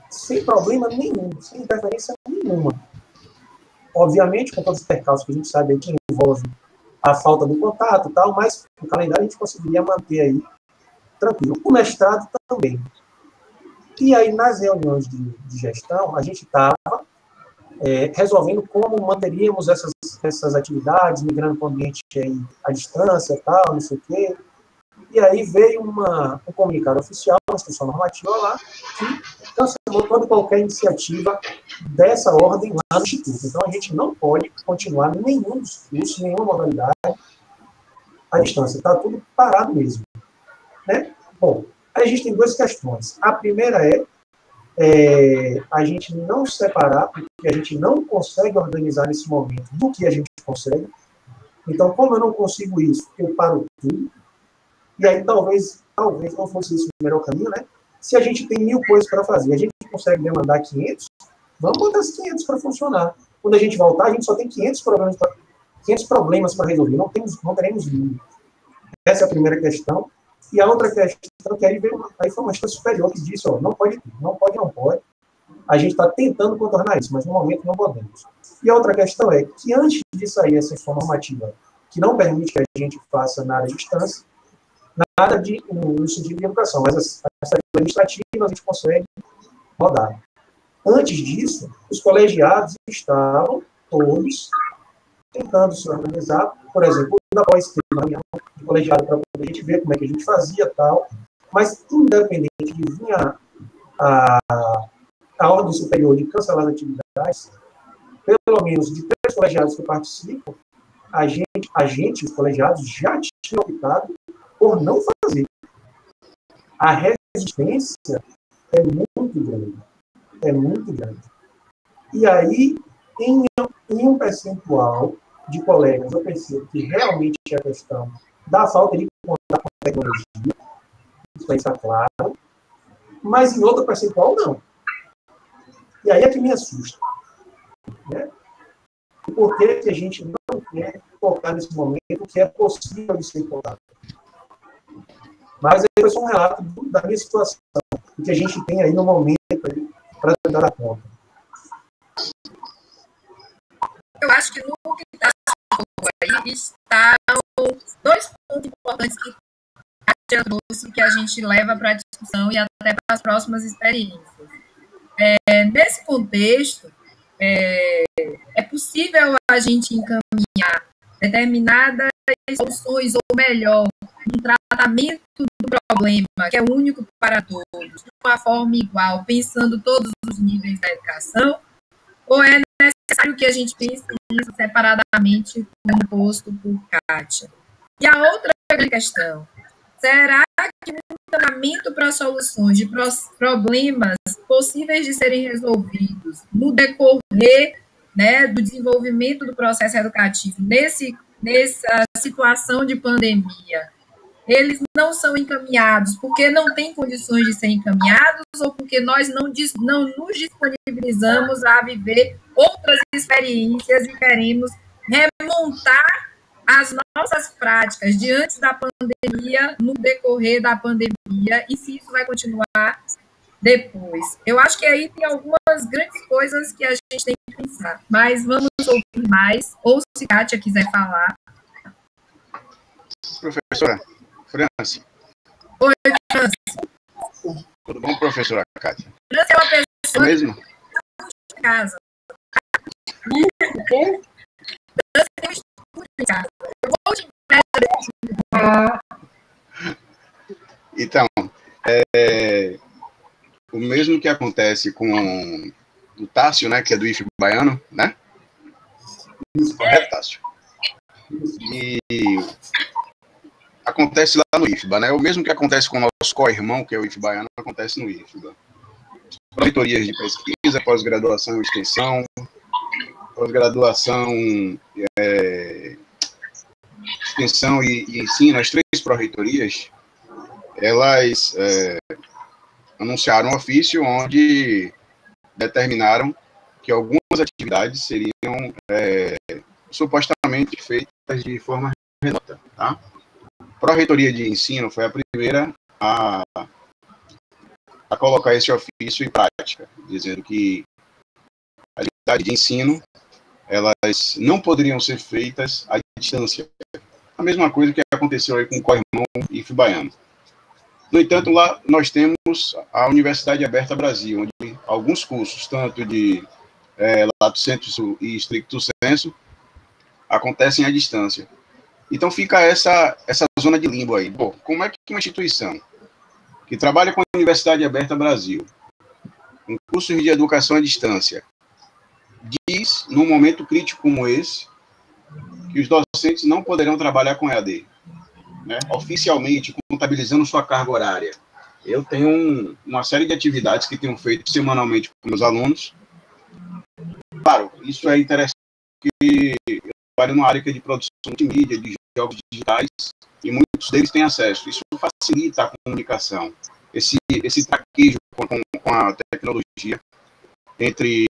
sem problema nenhum, sem interferência nenhuma. Obviamente, com todos os percalços que a gente sabe aí, que envolve a falta do contato e tal, mas o calendário a gente conseguiria manter aí tranquilo. O mestrado também. E aí, nas reuniões de gestão, a gente estava resolvendo como manteríamos essas atividades, migrando para o ambiente aí, à distância e tal, não sei o quê. E aí veio um comunicado oficial, uma instrução normativa lá, que cancelou toda e qualquer iniciativa dessa ordem lá no Instituto. Então, a gente não pode continuar nenhum dos cursos, nenhuma modalidade à distância. Está tudo parado mesmo. Né? Bom, aí a gente tem duas questões. A primeira a gente não separar, porque a gente não consegue organizar nesse momento do que a gente consegue. Então, como eu não consigo isso, eu paro tudo. E aí, talvez não fosse isso o melhor caminho, né? Se a gente tem 1000 coisas para fazer, a gente consegue demandar 500, vamos botar as 500 para funcionar. Quando a gente voltar, a gente só tem 500 problemas para resolver, não teremos 1000. Essa é a primeira questão. E a outra questão, que aí foi uma instância superior que disse, não pode. A gente está tentando contornar isso, mas no momento não podemos. E a outra questão é que antes de sair essa informa normativa, que não permite que a gente faça na área de distância, nada no sentido de educação, mas as administrativas a gente consegue rodar. Antes disso, os colegiados estavam todos tentando se organizar. Por exemplo, da pós teve uma reunião de colegiado para a gente ver como é que a gente fazia e tal, mas independente de vir a ordem superior de cancelar as atividades, pelo menos de 3 colegiados que participam, a gente, os colegiados, já tinham optado por não fazer. A resistência é muito grande. É muito grande. E aí, em um percentual de colegas, eu percebo que realmente é a questão da falta de contato com a tecnologia, isso aí está claro, mas em outro percentual, não. E aí é que me assusta. Né? Por que a gente não quer focar nesse momento que é possível de ser contato? Mas aí foi só um relato da minha situação, o que a gente tem aí no momento para tentar dar conta. Eu acho que no que está aí estão 2 pontos importantes que trouxe, que a gente leva para a discussão e até para as próximas experiências. Nesse contexto, é possível a gente encaminhar determinadas soluções, ou melhor, um tratamento do problema, que é único para todos, de uma forma igual, pensando todos os níveis da educação, ou é necessário que a gente pense isso separadamente, como posto por Kátia? E a outra questão, será que um encaminhamento para soluções de problemas possíveis de serem resolvidos no decorrer, né, do desenvolvimento do processo educativo nessa situação de pandemia, eles não são encaminhados porque não têm condições de ser encaminhados ou porque nós não nos disponibilizamos a viver outras experiências e queremos remontar as nossas práticas de antes da pandemia, no decorrer da pandemia, e se isso vai continuar depois. Eu acho que aí tem algumas grandes coisas que a gente tem que pensar, mas vamos ouvir mais, ou se Kátia quiser falar. Professora Franci. Oi, Franci. Tudo bom, professora Kátia? Franci é uma pessoa mesmo? de casa. O quê? Franci tem um estúdio em casa. Eu vou te Então, o mesmo que acontece com o Tássio, né, que é do IF baiano, né? Correto, Tássio? E acontece lá no IFBA, né? O mesmo que acontece com o nosso co-irmão, que é o IF baiano, acontece no IFBA. Proreitorias de pesquisa, pós-graduação e extensão, pós-graduação, extensão e ensino, as 3 pró-reitorias, elas anunciaram um ofício onde determinaram que algumas atividades seriam supostamente feitas de forma remota, tá? A Pró-Reitoria de Ensino foi a primeira a colocar esse ofício em prática, dizendo que a atividade de ensino, elas não poderiam ser feitas à distância. A mesma coisa que aconteceu aí com o co-irmão IF baiano. No entanto, lá nós temos a Universidade Aberta Brasil, onde alguns cursos, tanto de lato sensu e stricto sensu, acontecem à distância. Então fica essa zona de limbo aí. Bom, como é que uma instituição que trabalha com a Universidade Aberta Brasil, com cursos de educação à distância, diz, num momento crítico como esse, que os docentes não poderão trabalhar com EAD, né? Oficialmente, contabilizando sua carga horária. Eu tenho uma série de atividades que tenho feito semanalmente com meus alunos. Claro, isso é interessante, porque eu trabalho numa área de produção de mídia, de jogos digitais, e muitos deles têm acesso. Isso facilita a comunicação, esse traquejo com a tecnologia entre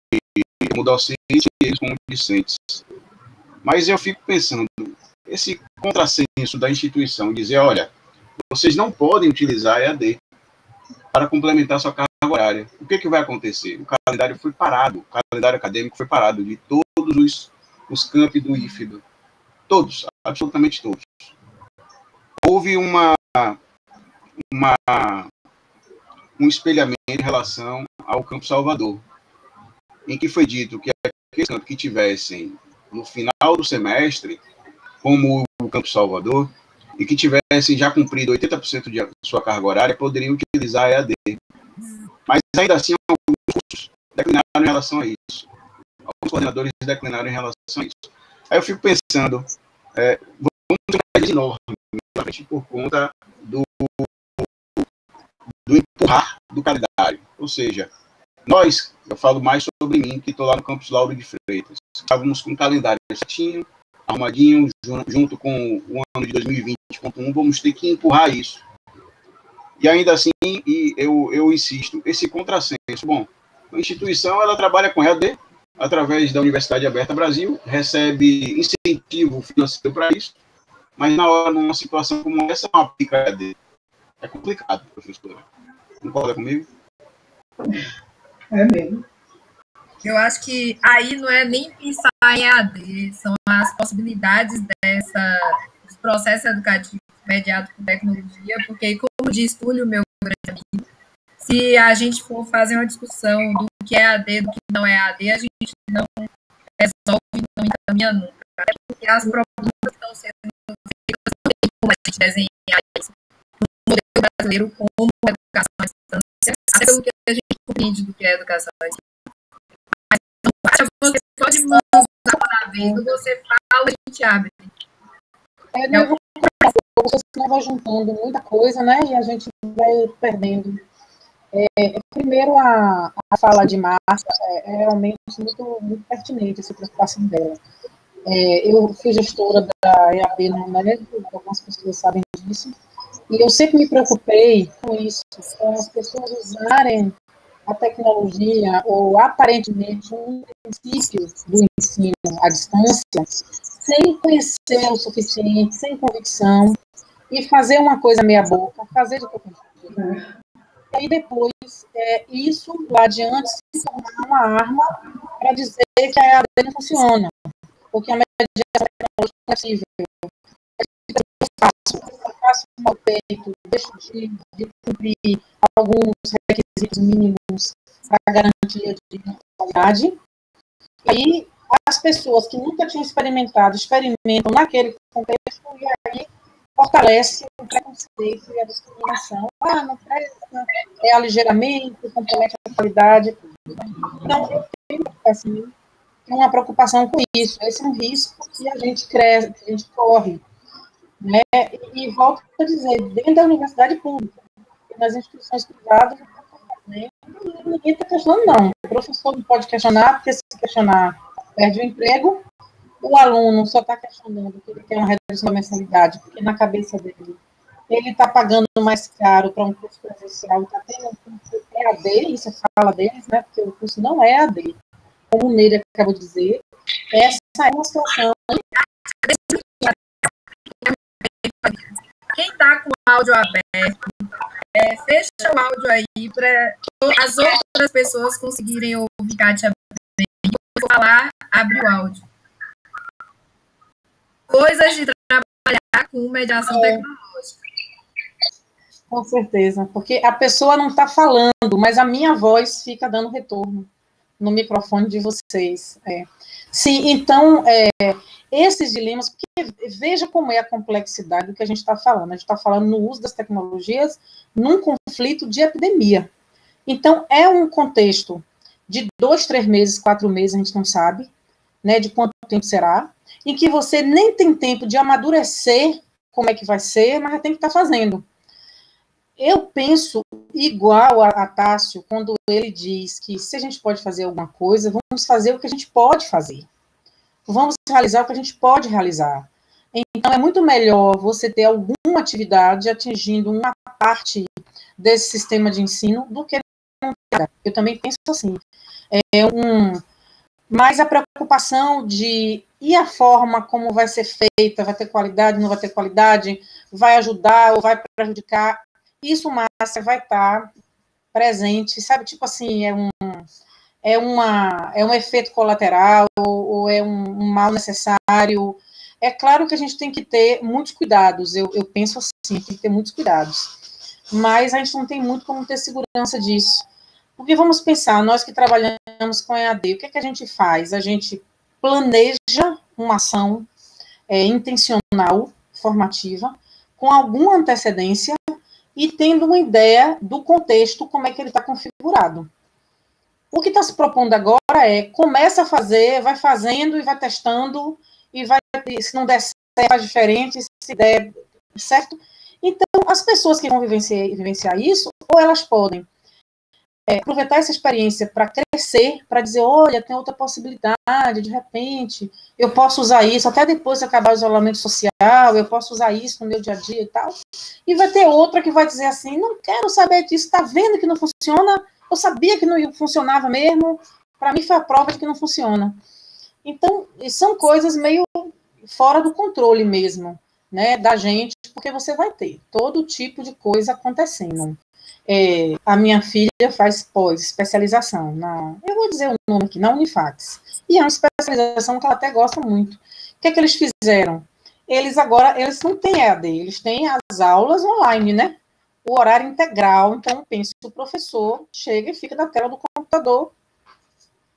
o docente e eles como discentes. Mas eu fico pensando, esse contrassenso da instituição, dizer, olha, vocês não podem utilizar EAD para complementar sua carga horária. O que vai acontecer? O calendário foi parado, o calendário acadêmico foi parado de todos os campi do IFBA. Todos, absolutamente todos. Houve um espelhamento em relação ao Campo Salvador, em que foi dito que aqueles campos que tivessem no final do semestre, como o Campo Salvador, e que tivessem já cumprido 80% de sua carga horária, poderiam utilizar a EAD. Mas ainda assim, alguns cursos declinaram em relação a isso. Alguns coordenadores declinaram em relação a isso. Aí eu fico pensando, vamos ter uma crise enorme por conta do empurrar do calendário. Ou seja, eu falo mais sobre mim, que estou lá no Campus Lauro de Freitas. Estávamos com um calendário certinho, arrumadinho, junto com o ano de 2020.1, vamos ter que empurrar isso. E ainda assim, eu insisto, esse contrassenso, bom, a instituição, ela trabalha com EAD, através da Universidade Aberta Brasil, recebe incentivo financeiro para isso, mas na hora, numa situação como essa, não aplica EAD. É complicado, professora. Concorda comigo? É mesmo. Eu acho que aí não é nem pensar em EAD, são as possibilidades dos processos educativos mediado por tecnologia, porque, como diz Túlio, meu grande amigo, se a gente for fazer uma discussão do que é AD, do que não é AD, a gente não resolve, não encaminha nunca. Até porque as propostas que estão sendo feitas não tem como a gente desenhar isso no modelo brasileiro como educação à distância, até pelo que a gente compreende do que é educação à distância. Mas você pode mandar uma vez, você fala, a gente abre. Você não vai juntando muita coisa, né? E a gente vai perdendo. Primeiro, a fala de Márcia é realmente muito pertinente, essa preocupação dela. Eu fui gestora da EAD no médico, algumas pessoas sabem disso, e eu sempre me preocupei com isso, com as pessoas usarem a tecnologia, ou aparentemente um princípio do ensino à distância, sem conhecer o suficiente, sem convicção, e fazer uma coisa meia boca, fazer de qualquer jeito. E aí depois, isso lá adiante se tornar uma arma para dizer que a EAD não funciona, porque a mediação tecnológica é possível. Eu faço mal feito, deixo de cumprir alguns requisitos mínimos para garantia de qualidade. E as pessoas que nunca tinham experimentado, experimentam naquele contexto, e aí fortalece o preconceito e a discriminação. Não presta, aligeiramento, compromete a qualidade. Então, eu tenho assim, uma preocupação com isso. Esse é um risco que a gente cresce, que a gente corre. Né? E volto a dizer, dentro da universidade pública, nas instituições privadas, ninguém está questionando, não. O professor não pode questionar, porque se questionar, perde o emprego. O aluno só está questionando que ele quer uma redução da mensalidade, porque na cabeça dele, ele está pagando mais caro para um curso presencial, está tendo um curso EAD, isso é fala deles, né? Porque o curso não é EAD. Como o Neira acabou de dizer, essa é uma situação. Quem está com o áudio aberto, fecha o áudio aí para as outras pessoas conseguirem ouvir Kátia bem. Eu vou falar, abre o áudio. Coisas de trabalhar com mediação tecnológica. Com certeza, porque a pessoa não está falando, mas a minha voz fica dando retorno no microfone de vocês. Sim, então, esses dilemas, porque veja como é a complexidade do que a gente está falando. A gente está falando no uso das tecnologias num conflito de epidemia. Então, é um contexto de 2, 3 meses, 4 meses, a gente não sabe, né, de quanto tempo será, em que você nem tem tempo de amadurecer como é que vai ser, mas já tem que estar fazendo. Eu penso igual a Tássio, quando ele diz que se a gente pode fazer alguma coisa, vamos fazer o que a gente pode fazer. Vamos realizar o que a gente pode realizar. Então, é muito melhor você ter alguma atividade atingindo uma parte desse sistema de ensino do que não ter. Eu também penso assim. Mas a preocupação e a forma como vai ser feita, vai ter qualidade, não vai ter qualidade, vai ajudar ou vai prejudicar, isso, Márcia, vai estar presente, sabe, tipo assim, é um efeito colateral, ou é um mal necessário. É claro que a gente tem que ter muitos cuidados, eu penso assim, tem que ter muitos cuidados, mas a gente não tem muito como ter segurança disso. Porque vamos pensar, nós que trabalhamos com EAD, o que é que a gente faz? A gente planeja uma ação intencional, formativa, com alguma antecedência e tendo uma ideia do contexto, como é que ele está configurado. O que está se propondo agora começa a fazer, vai fazendo e vai testando, e vai, se não der certo, faz diferente, se der certo. Então, as pessoas que vão vivenciar isso, ou elas podem aproveitar essa experiência para crescer, para dizer, olha, tem outra possibilidade, de repente, eu posso usar isso, até depois de acabar o isolamento social, eu posso usar isso no meu dia a dia e tal, e vai ter outra que vai dizer assim, não quero saber disso, está vendo que não funciona, eu sabia que não funcionava mesmo, para mim foi a prova de que não funciona. Então, são coisas meio fora do controle mesmo, né, da gente, porque você vai ter todo tipo de coisa acontecendo. A minha filha faz pós-especialização eu vou dizer o nome aqui, na Unifax, e é uma especialização que ela até gosta muito. O que é que eles fizeram? eles não têm EAD, eles têm as aulas online, né? O horário integral. Então, pense que o professor chega e fica na tela do computador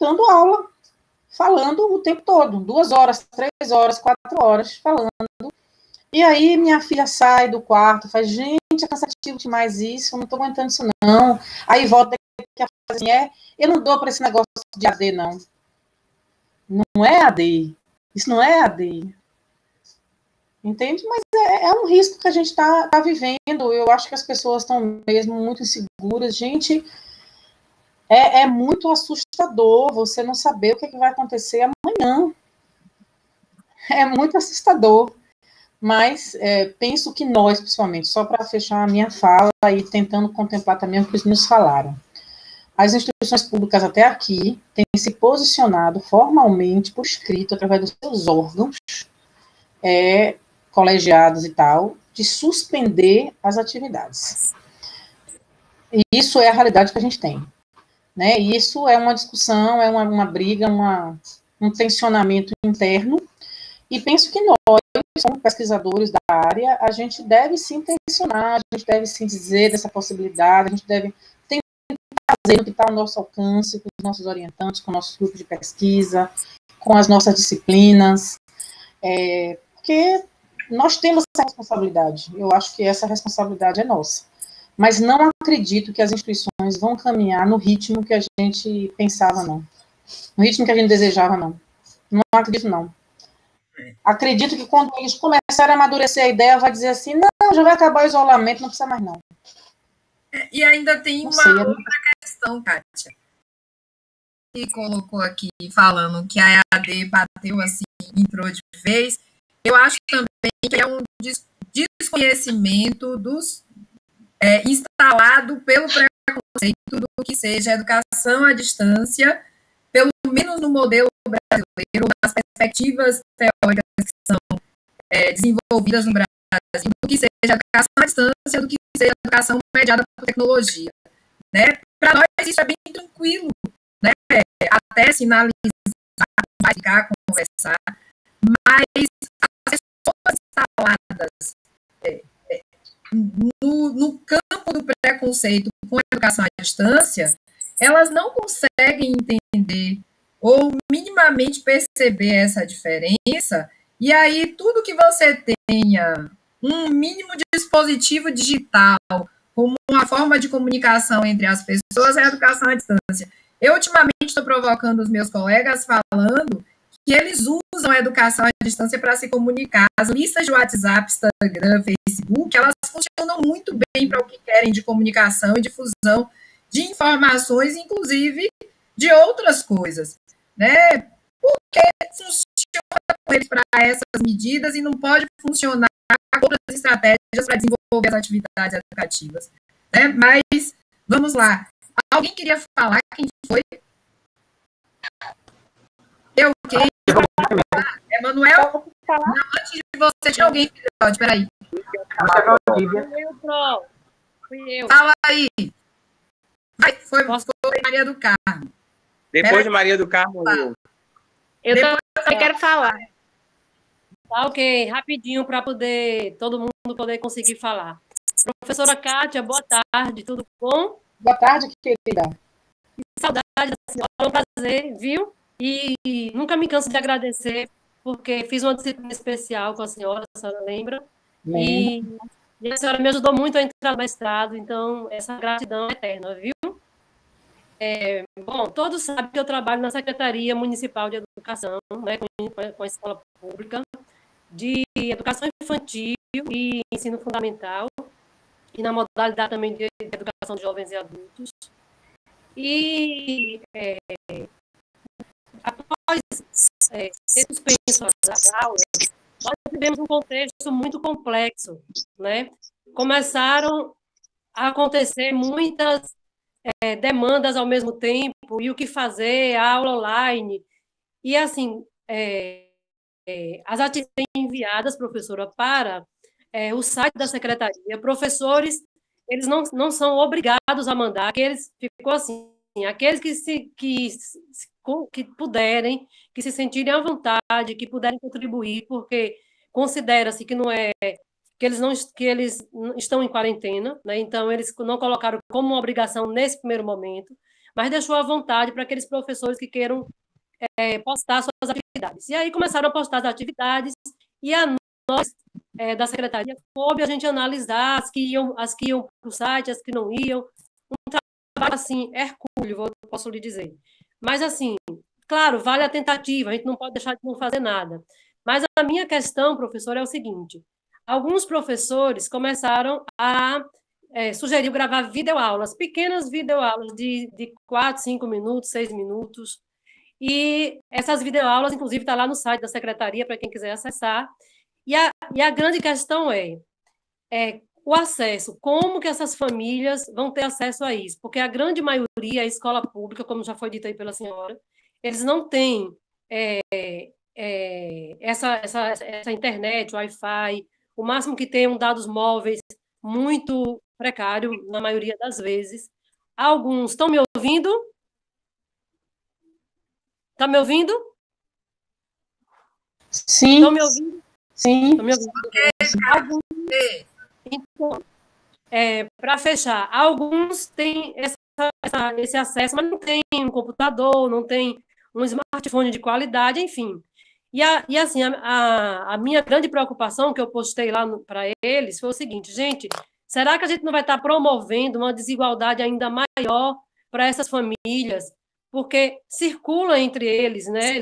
dando aula, falando o tempo todo, 2 horas, 3 horas, 4 horas, falando. E aí minha filha sai do quarto, faz, gente, é cansativo demais isso, eu não estou aguentando isso não. Aí volta daqui a pouco assim, eu não dou para esse negócio de AD, não. Não é AD. Isso não é AD. Entende? Mas é um risco que a gente está vivendo. Eu acho que as pessoas estão mesmo muito inseguras. Gente, é muito assustador você não saber o que vai acontecer amanhã. É muito assustador. Mas penso que nós, principalmente, só para fechar a minha fala e tentando contemplar também o que os meninos falaram, as instituições públicas até aqui têm se posicionado formalmente, por escrito, através dos seus órgãos, colegiados e tal, de suspender as atividades. E isso é a realidade que a gente tem. Né? E isso é uma discussão, é uma briga, um tensionamento interno, e penso que nós, como pesquisadores da área, a gente deve sim tensionar, a gente deve sim dizer dessa possibilidade, a gente deve tentar fazer o que está ao nosso alcance, com os nossos orientantes, com nossos grupos de pesquisa, com as nossas disciplinas, porque nós temos essa responsabilidade, eu acho que essa responsabilidade é nossa, mas não acredito que as instituições vão caminhar no ritmo que a gente pensava, não, no ritmo que a gente desejava, não acredito, não. Acredito que quando eles começarem a amadurecer a ideia, vai dizer assim, não, já vai acabar o isolamento, não precisa mais não. E ainda tem uma outra questão, Kátia, que colocou aqui, falando que a EAD bateu assim, entrou de vez. Eu acho também que é um desconhecimento instalado pelo preconceito do que seja educação à distância, pelo menos no modelo brasileiro, nas perspectivas teóricas que são desenvolvidas no Brasil, do que seja educação à distância, do que seja educação mediada por tecnologia. Né? Para nós, isso é bem tranquilo, né? Até sinalizar, ficar, conversar, mas as pessoas instaladas no campo do preconceito com a educação à distância, elas não conseguem entender ou minimamente perceber essa diferença, e aí tudo que você tenha um mínimo de dispositivo digital como uma forma de comunicação entre as pessoas é a educação à distância. Eu, ultimamente, estou provocando os meus colegas falando que eles usam a educação à distância para se comunicar. As listas de WhatsApp, Instagram, Facebook, elas funcionam muito bem para o que querem de comunicação e difusão de informações, inclusive de outras coisas, né? Porque funciona com eles para essas medidas e não pode funcionar com outras estratégias para desenvolver as atividades educativas, né? Mas, vamos lá. Alguém queria falar? Quem foi? Eu, quem? Emanuel? Não, antes de você, tinha alguém, filhote, peraí. Fui eu. Fala aí. Foi Maria do Carmo. Depois de Maria do Carmo, eu também quero falar. Tá, ok, rapidinho para todo mundo poder conseguir falar. Professora Kátia, boa tarde, tudo bom? Boa tarde, querida. Saudade da senhora, é um prazer, viu? E nunca me canso de agradecer, porque fiz uma disciplina especial com a senhora lembra? E a senhora me ajudou muito a entrar no mestrado, então essa gratidão é eterna, viu? Bom, todos sabem que eu trabalho na Secretaria Municipal de Educação, né, com a escola pública, de educação infantil e ensino fundamental, e na modalidade também de educação de jovens e adultos. E após ser suspenso as aulas, nós vivemos um contexto muito complexo, né? Começaram a acontecer muitas demandas ao mesmo tempo, e o que fazer, a aula online, e assim, as atividades enviadas, professora, para o site da secretaria, professores, eles não são obrigados a mandar, ficou assim, aqueles que puderem, que se sentirem à vontade, que puderem contribuir, porque considera-se que não é que eles estão em quarentena, né? Então eles não colocaram como uma obrigação nesse primeiro momento, mas deixou à vontade para aqueles professores que queiram postar suas atividades. E aí começaram a postar as atividades e a nós da secretaria coube a gente analisar as que iam para o site, as que não iam, um trabalho assim hercúleo, posso lhe dizer. Mas assim, claro, vale a tentativa, a gente não pode deixar de não fazer nada. Mas a minha questão, professor, é o seguinte: alguns professores começaram a sugerir gravar videoaulas, pequenas videoaulas de 4, 5 minutos, 6 minutos. E essas videoaulas, inclusive, está lá no site da secretaria, para quem quiser acessar. E a grande questão é o acesso. Como que essas famílias vão ter acesso a isso? Porque a grande maioria é escola pública, como já foi dito aí pela senhora, eles não têm essa internet, Wi-Fi, o máximo que tem dados móveis muito precário, na maioria das vezes. Alguns estão me ouvindo? Está me ouvindo? Sim. Estão me ouvindo? Sim. Estão me ouvindo? Então, para fechar, alguns têm esse acesso, mas não tem um computador, não tem um smartphone de qualidade, enfim. E assim, a minha grande preocupação, que eu postei lá para eles, foi o seguinte: gente, será que a gente não vai estar promovendo uma desigualdade ainda maior para essas famílias? Porque circula entre eles, né?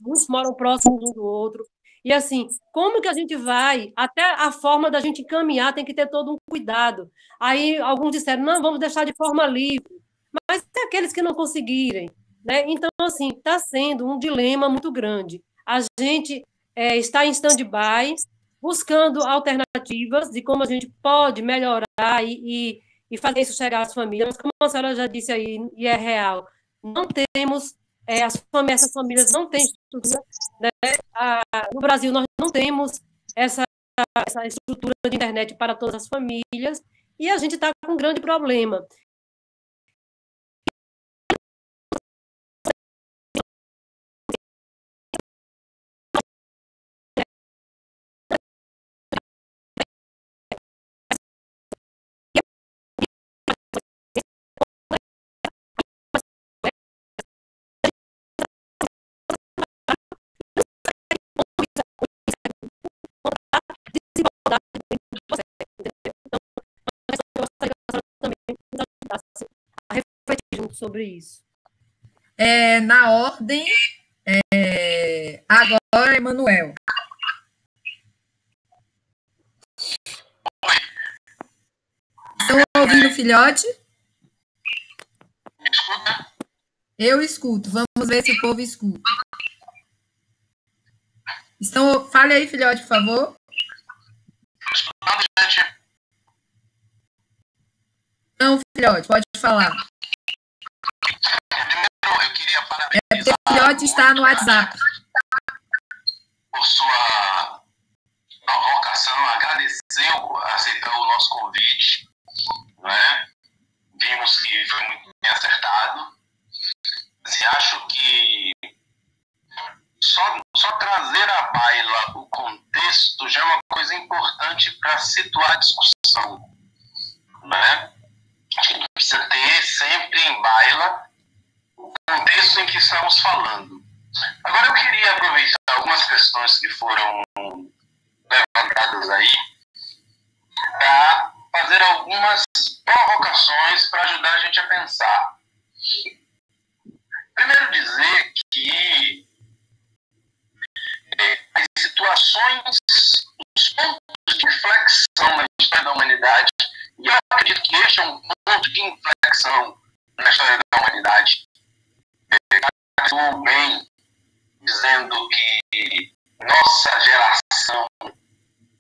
Muitos moram próximos um do outro. E assim, como que a gente vai? Até a forma da gente encaminhar tem que ter todo um cuidado. Aí alguns disseram, não, vamos deixar de forma livre. Mas tem aqueles que não conseguirem, né? Então, assim, está sendo um dilema muito grande. A gente está em stand-by, buscando alternativas de como a gente pode melhorar e fazer isso chegar às famílias. Mas, como a senhora já disse aí, e é real, não temos, essas famílias não têm estrutura, né? No Brasil, nós não temos essa estrutura de internet para todas as famílias, e a gente está com um grande problema. Sobre isso. Na ordem, agora, Emanuel. Estão ouvindo, filhote? Escuta? Eu escuto. Vamos ver se o povo escuta. Fale aí, filhote, por favor. Escutando, gente. Não, filhote, pode falar. Primeiro, eu queria parabenizar... porque o filhote está no WhatsApp. Por sua provocação, agradeceu, aceitou o nosso convite, né? Vimos que foi muito bem acertado. Assim, acho que só trazer à baila o contexto já é uma coisa importante para situar a discussão, né? A gente precisa ter sempre em baila o contexto em que estamos falando. Agora eu queria aproveitar algumas questões que foram levantadas aí para fazer algumas provocações para ajudar a gente a pensar. Primeiro dizer que as situações, os pontos de inflexão na história da humanidade, e eu acredito que este é um ponto de inflexão na história da humanidade. Estou bem dizendo que nossa geração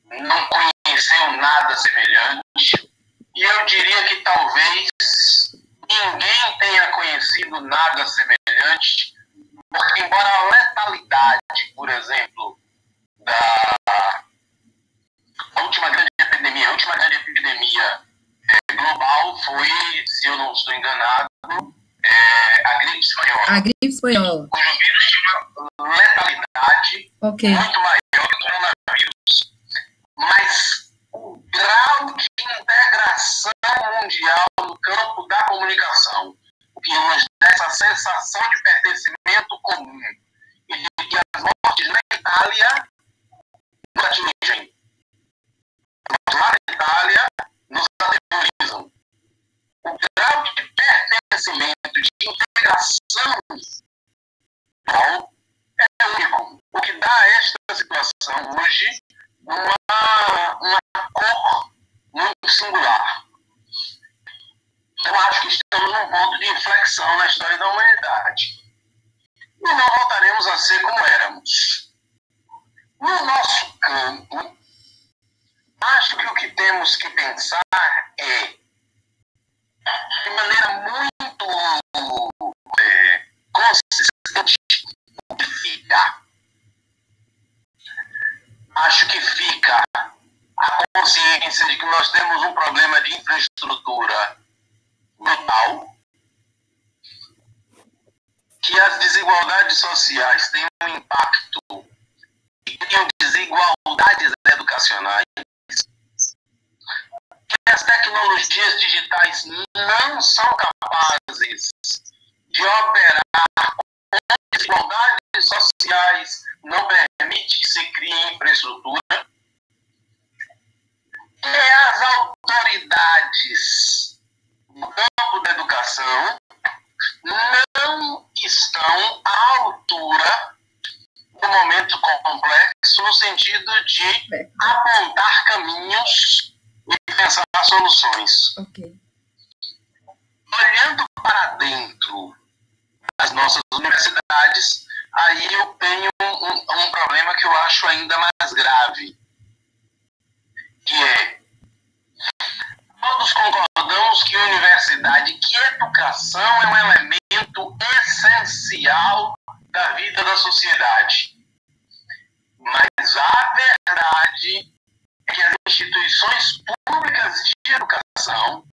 não conheceu nada semelhante, e eu diria que talvez ninguém tenha conhecido nada semelhante, porque embora a letalidade, por exemplo, da última grande epidemia global foi, se eu não estou enganado, a gripe espanhola. A gripe espanhola. Cujo vírus tinha uma letalidade muito maior que o coronavírus. comunicação, o que nos dá essa sensação de pertencimento comum e de que as mortes na Itália nos atingem. Mas lá na Itália nos aterrorizam. O grau de pertencimento, de integração é único, o que dá a esta situação hoje uma cor muito singular. Eu acho que estamos num ponto de inflexão na história da humanidade. E não voltaremos a ser como éramos. No nosso campo, acho que o que temos que pensar é, de maneira muito consistente, fica. Acho que fica a consciência de que nós temos um problema de infraestrutura brutal, que as desigualdades sociais têm um impacto e criam desigualdades educacionais, que as tecnologias digitais não são capazes de operar com desigualdades sociais, não permite que se crie infraestrutura, e as autoridades no campo da educação não estão à altura do momento complexo, no sentido de apontar caminhos e pensar soluções. Ok. Olhando para dentro das nossas universidades, aí eu tenho um problema que eu acho ainda mais grave, que é, todos concordamos que universidade, que educação é um elemento essencial da vida da sociedade. Mas a verdade é que as instituições públicas de educação,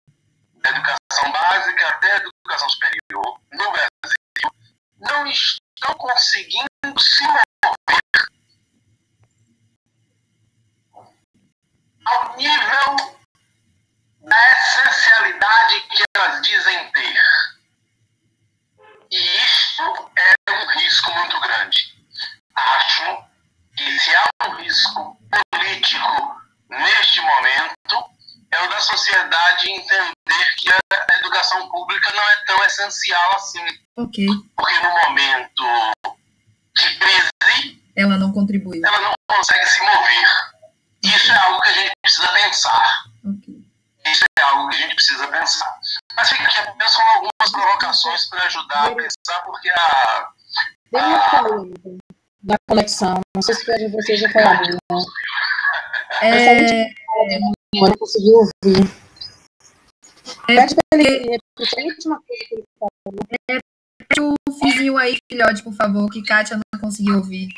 da educação básica até a educação superior, no Brasil, não estão conseguindo se mover ao nível da essencialidade que elas dizem ter. E isso é um risco muito grande. Acho que se há um risco político neste momento, é o da sociedade entender que a educação pública não é tão essencial assim. Ok. Porque no momento de crise, ela não contribui. Ela não consegue se mover. Isso é algo que a gente precisa pensar. Ok. Isso é algo que a gente precisa pensar. Mas fica aqui apenas com algumas provocações para ajudar a pensar, porque da conexão. Não sei se você já falou. Eu não consegui ouvir. Pede para ele repetir a última coisa que ele falou. Repete o fizinho aí, filhote, por favor, que Kátia não conseguiu ouvir.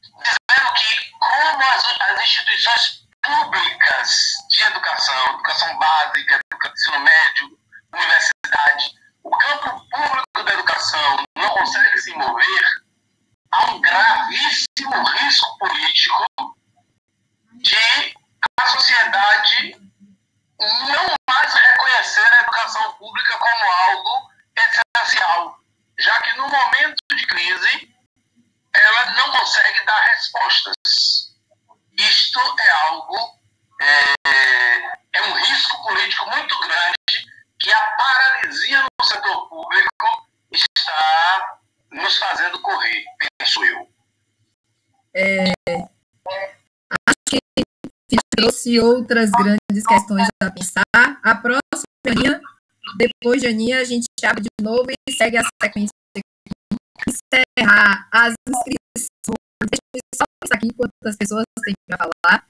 Dizendo que, como as instituições públicas de educação básica, ensino médio, universidade, o campo público da educação não consegue se mover, há um gravíssimo risco político de a sociedade não mais reconhecer a educação pública como algo essencial, já que no momento de crise ela não consegue dar respostas. Isto é algo, é um risco político muito grande, que a paralisia no setor público está nos fazendo correr, penso eu. Acho que trouxe outras grandes questões a pensar. A próxima, Aninha, depois de Aninha, a gente abre de novo e segue a sequência. Encerrar as inscrições. Deixa eu só pensar aqui quantas pessoas tem para falar.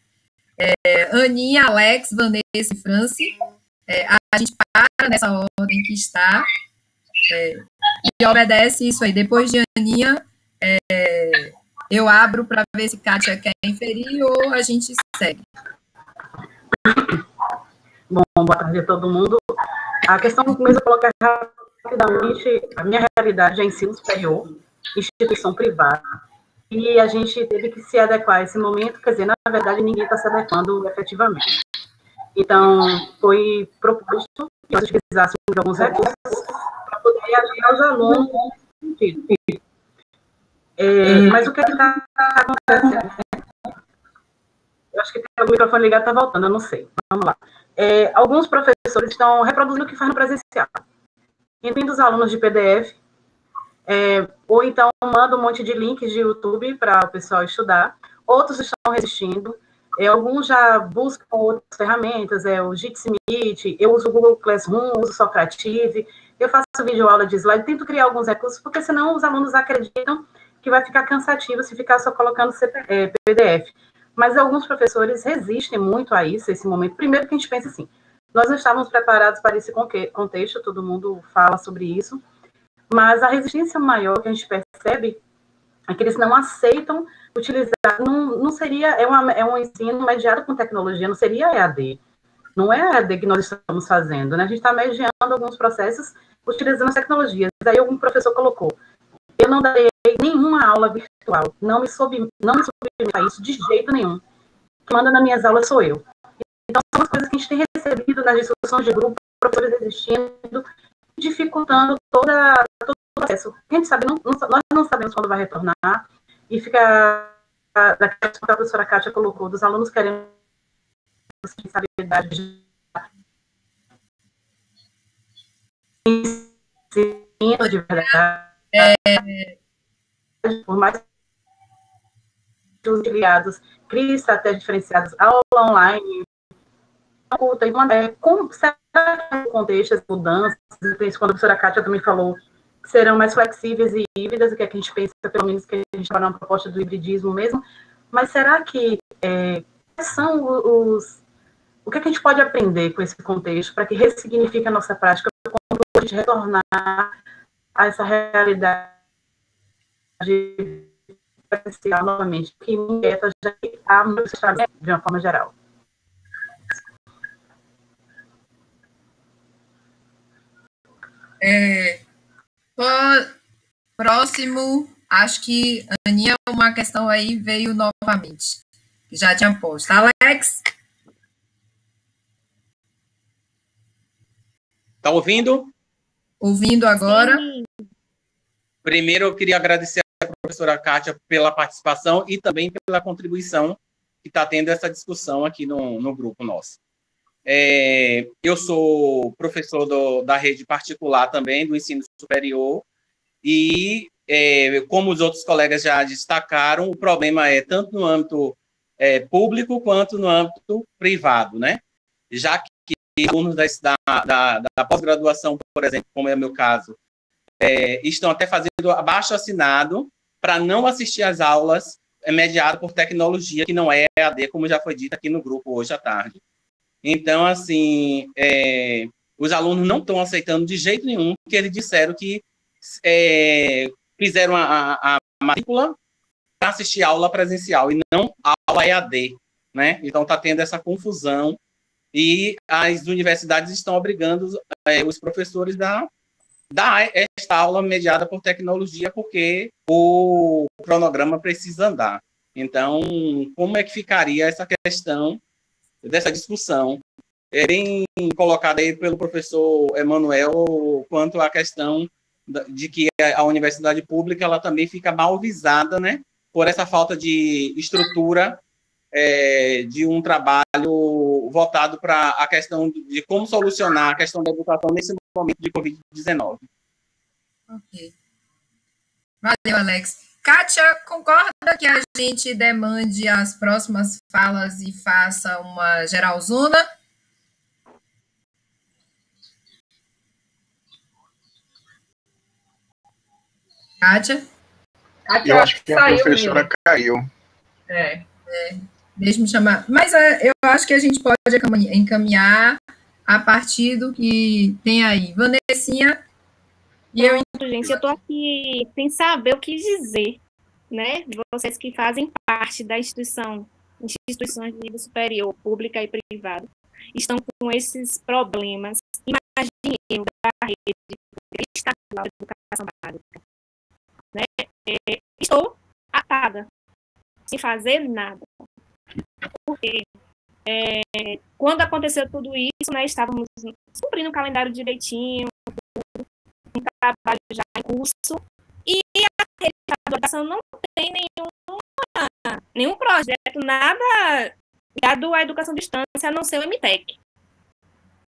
Aninha, Alex, Vanessa e Franci. A gente para nessa ordem que está. E obedece isso aí. Depois de Aninha, eu abro para ver se Kátia quer inferir ou a gente segue. Bom, boa tarde a todo mundo. A questão que eu colocar rapidamente, a minha realidade é ensino superior, instituição privada, e a gente teve que se adequar a esse momento, quer dizer, na verdade, ninguém está se adequando efetivamente. Então, foi proposto nós utilizássemos alguns recursos para poder ajudar os alunos nesse sentido. Mas o que está acontecendo? Eu acho que tem o microfone ligado, está voltando, eu não sei. Vamos lá. Alguns professores estão reproduzindo o que faz no presencial. Enviando os alunos de PDF, ou então manda um monte de links de YouTube para o pessoal estudar. Outros estão resistindo. Alguns já buscam outras ferramentas, o Jitsi Meet, eu uso o Google Classroom, uso o Socrative, eu faço videoaula de slide, tento criar alguns recursos, porque senão os alunos acreditam que vai ficar cansativo se ficar só colocando PDF. Mas alguns professores resistem muito a isso, esse momento. Primeiro que a gente pensa assim, nós não estávamos preparados para esse contexto, todo mundo fala sobre isso, mas a resistência maior que a gente percebe é que eles não aceitam utilizar, não seria, é um ensino mediado com tecnologia, não seria EAD. Não é EAD que nós estamos fazendo, né? A gente está mediando alguns processos utilizando as tecnologias. Aí algum professor colocou, eu não darei nenhuma aula virtual, não me submeta a isso de jeito nenhum. Quem manda nas minhas aulas sou eu. Então, são as coisas que a gente tem recebido nas discussões de grupo, professores resistindo, dificultando todo o processo. A gente sabe, nós não sabemos quando vai retornar, e fica, daquela que a professora Kátia colocou, dos alunos querendo responsabilidade de verdade, por mais que os ligados criem estratégias diferenciadas, aula online, como será que no contexto, as mudanças, quando a professora Kátia também falou, serão mais flexíveis e híbridas, o que a gente pensa, pelo menos que a gente está na proposta do hibridismo mesmo, mas será que quais são o que a gente pode aprender com esse contexto para que ressignifique a nossa prática quando a gente retornar a essa realidade presencial novamente, que inquieta já há muitos estragos de uma forma geral? Próximo, acho que a Aninha, uma questão aí veio novamente, que já tinha posto. Alex? Tá ouvindo? Ouvindo agora. Sim. Primeiro, eu queria agradecer à professora Kátia pela participação e também pela contribuição que está tendo essa discussão aqui no grupo nosso. Eu sou professor da rede particular também, do ensino superior, e, como os outros colegas já destacaram, o problema é tanto no âmbito público quanto no âmbito privado, né? Já que alunos da pós-graduação, por exemplo, como é o meu caso, estão até fazendo abaixo-assinado para não assistir às aulas mediado por tecnologia, que não é EAD, como já foi dito aqui no grupo hoje à tarde. Então, assim, os alunos não estão aceitando de jeito nenhum, porque eles disseram que fizeram a matrícula para assistir aula presencial e não aula EAD, né? Então, está tendo essa confusão e as universidades estão obrigando os professores a dar esta aula mediada por tecnologia, porque o cronograma precisa andar. Então, como é que ficaria essa questão dessa discussão, bem colocada aí pelo professor Emanuel, quanto à questão de que a universidade pública ela também fica mal visada, né, por essa falta de estrutura de um trabalho voltado para a questão de como solucionar a questão da educação nesse momento de Covid-19. Ok. Valeu, Alex. Kátia, concorda que a gente demande as próximas falas e faça uma geralzona? Kátia? Eu acho que a professora caiu. Deixa eu me chamar. Mas eu acho que a gente pode encaminhar a partir do que tem aí. Vanessinha? Gente, eu estou aqui sem saber o que dizer, né? Vocês que fazem parte da instituições de nível superior, pública e privada, estão com esses problemas. Imagine eu da rede estadual de educação básica, né? Estou atada, sem fazer nada. Porque Quando aconteceu tudo isso, né, estávamos cumprindo o calendário direitinho, um trabalho já em curso, e a rede de educação não tem nenhum projeto, nada ligado à educação à distância, a não ser o MTEC,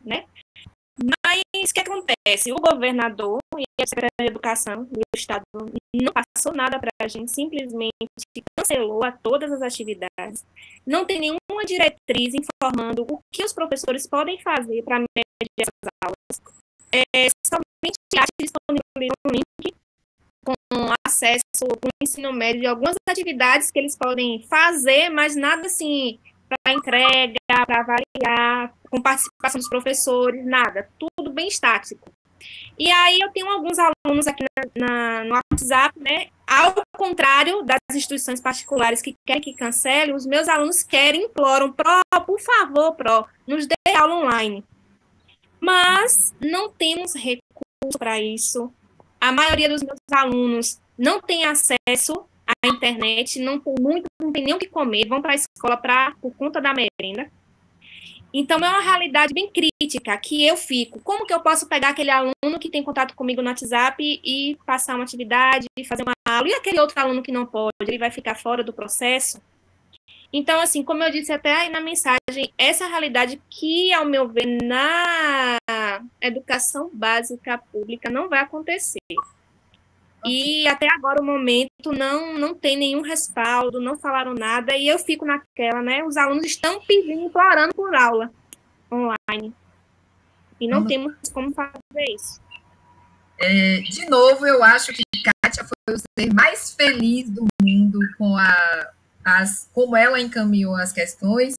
né? Mas o que acontece? O governador e a Secretaria de Educação do Estado não passou nada para a gente, simplesmente cancelou a todas as atividades. Não tem nenhuma diretriz informando o que os professores podem fazer para medir essas aulas. Somente disponibilizam um link com acesso para o ensino médio de algumas atividades que eles podem fazer, mas nada assim para entrega, para avaliar, com participação dos professores, nada, tudo bem estático. E aí eu tenho alguns alunos aqui no WhatsApp, né? Ao contrário das instituições particulares que querem que cancele, os meus alunos querem, imploram, por favor, nos dê aula online. Mas não temos recurso para isso. A maioria dos meus alunos não tem acesso à internet, não tem nem o que comer, vão para a escola por conta da merenda. Então, é uma realidade bem crítica que eu fico. Como que eu posso pegar aquele aluno que tem contato comigo no WhatsApp e passar uma atividade, fazer uma aula, e aquele outro aluno que não pode, ele vai ficar fora do processo? Então, assim, como eu disse até aí na mensagem, essa é a realidade que, ao meu ver, na educação básica pública não vai acontecer. E até agora, o momento, não tem nenhum respaldo, não falaram nada, e eu fico naquela, né? Os alunos estão pedindo, implorando por aula online. E não temos como fazer isso. De novo, eu acho que Kátia foi o ser mais feliz do mundo com como ela encaminhou as questões.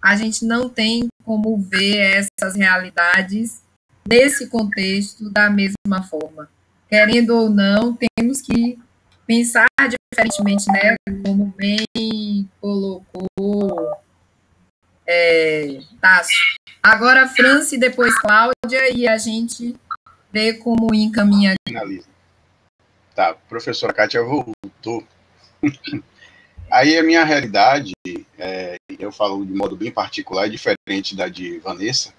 A gente não tem como ver essas realidades nesse contexto da mesma forma. Querendo ou não, temos que pensar diferentemente, né? Como bem colocou Tássio. Agora, Franci, depois Cláudia, e a gente vê como encaminha. Finaliza. Tá, professora Kátia voltou. Aí a minha realidade, eu falo de modo bem particular, diferente da de Vanessa.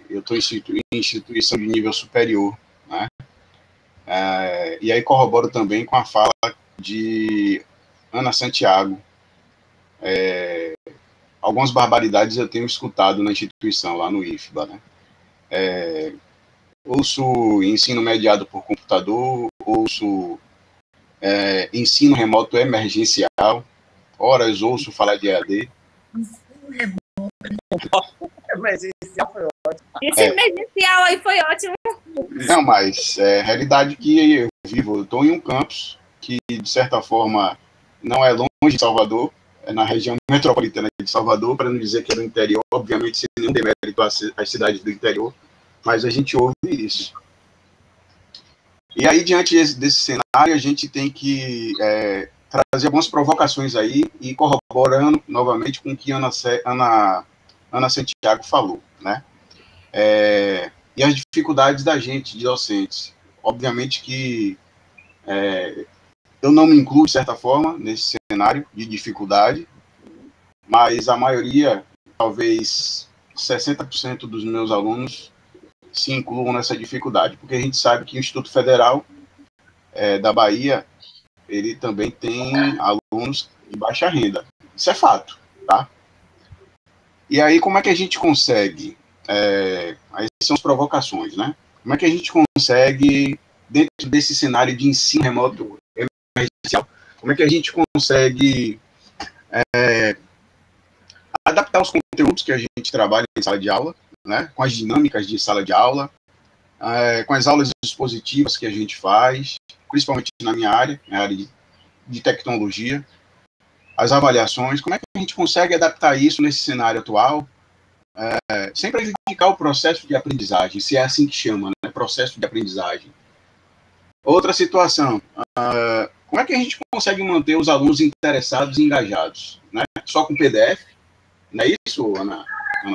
Eu estou em instituição de nível superior, né? E aí corroboro também com a fala de Ana Santiago. Algumas barbaridades eu tenho escutado na instituição, lá no IFBA, né? Ouço ensino mediado por computador, ouço ensino remoto emergencial, horas ouço falar de EAD. Ensino remoto. Emergencial foi ótimo. Esse emergencial aí foi ótimo. Não, mas realidade que eu vivo. Eu estou em um campus que, de certa forma, não é longe de Salvador, é na região metropolitana de Salvador, para não dizer que é no interior, obviamente, sem nenhum demérito às cidades do interior, mas a gente ouve isso. E aí, diante desse cenário, a gente tem que trazer algumas provocações aí, e corroborando novamente com o que Ana Santiago falou, né? E as dificuldades da gente, de docentes. Obviamente que eu não me incluo, de certa forma, nesse cenário de dificuldade, mas a maioria, talvez 60% dos meus alunos se incluam nessa dificuldade, porque a gente sabe que o Instituto Federal da Bahia, ele também tem alunos de baixa renda. Isso é fato, tá? E aí, como é que a gente consegue... aí são as provocações, né? Como é que a gente consegue, dentro desse cenário de ensino remoto emergencial, como é que a gente consegue adaptar os conteúdos que a gente trabalha em sala de aula, né? Com as dinâmicas de sala de aula, com as aulas expositivas que a gente faz, principalmente na minha área de tecnologia, as avaliações, como é que a gente consegue adaptar isso nesse cenário atual, sem prejudicar o processo de aprendizagem, se é assim que chama, né? Processo de aprendizagem. Outra situação, como é que a gente consegue manter os alunos interessados e engajados, né? Só com PDF? Não é isso, Ana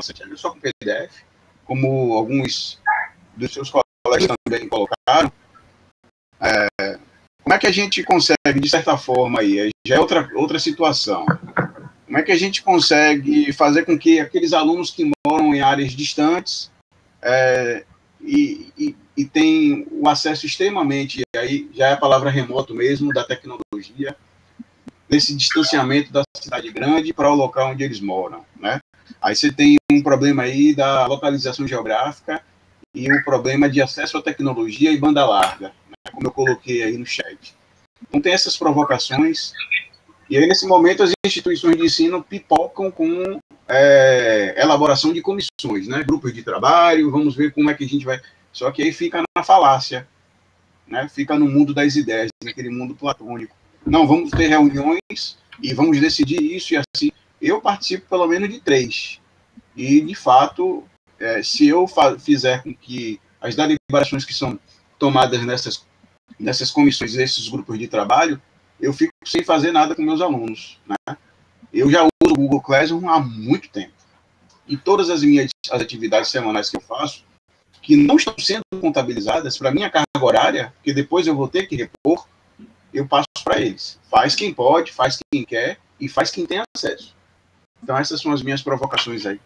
Santiago? Só com PDF? Como alguns dos seus colegas também colocaram. Como é que a gente consegue, de certa forma, aí, já é outra situação. Como é que a gente consegue fazer com que aqueles alunos que moram em áreas distantes e têm o acesso extremamente, e aí já é a palavra remoto mesmo, da tecnologia, desse distanciamento da cidade grande para o local onde eles moram, né? Aí você tem um problema aí da localização geográfica e o problema de acesso à tecnologia e banda larga, né? Como eu coloquei aí no chat. Então tem essas provocações, e aí nesse momento as instituições de ensino pipocam com elaboração de comissões, né? Grupos de trabalho, vamos ver como é que a gente vai... Só que aí fica na falácia, né? Fica no mundo das ideias, naquele mundo platônico. Não, vamos ter reuniões e vamos decidir isso e assim. Eu participo pelo menos de 3. E, de fato, se eu fizer com que as deliberações que são tomadas nessas comissões, nesses grupos de trabalho, eu fico sem fazer nada com meus alunos, né? Eu já uso o Google Classroom há muito tempo. E todas as atividades semanais que eu faço, que não estão sendo contabilizadas para minha carga horária, que depois eu vou ter que repor, eu passo para eles. Faz quem pode, faz quem quer e faz quem tem acesso. Então essas são as minhas provocações aí,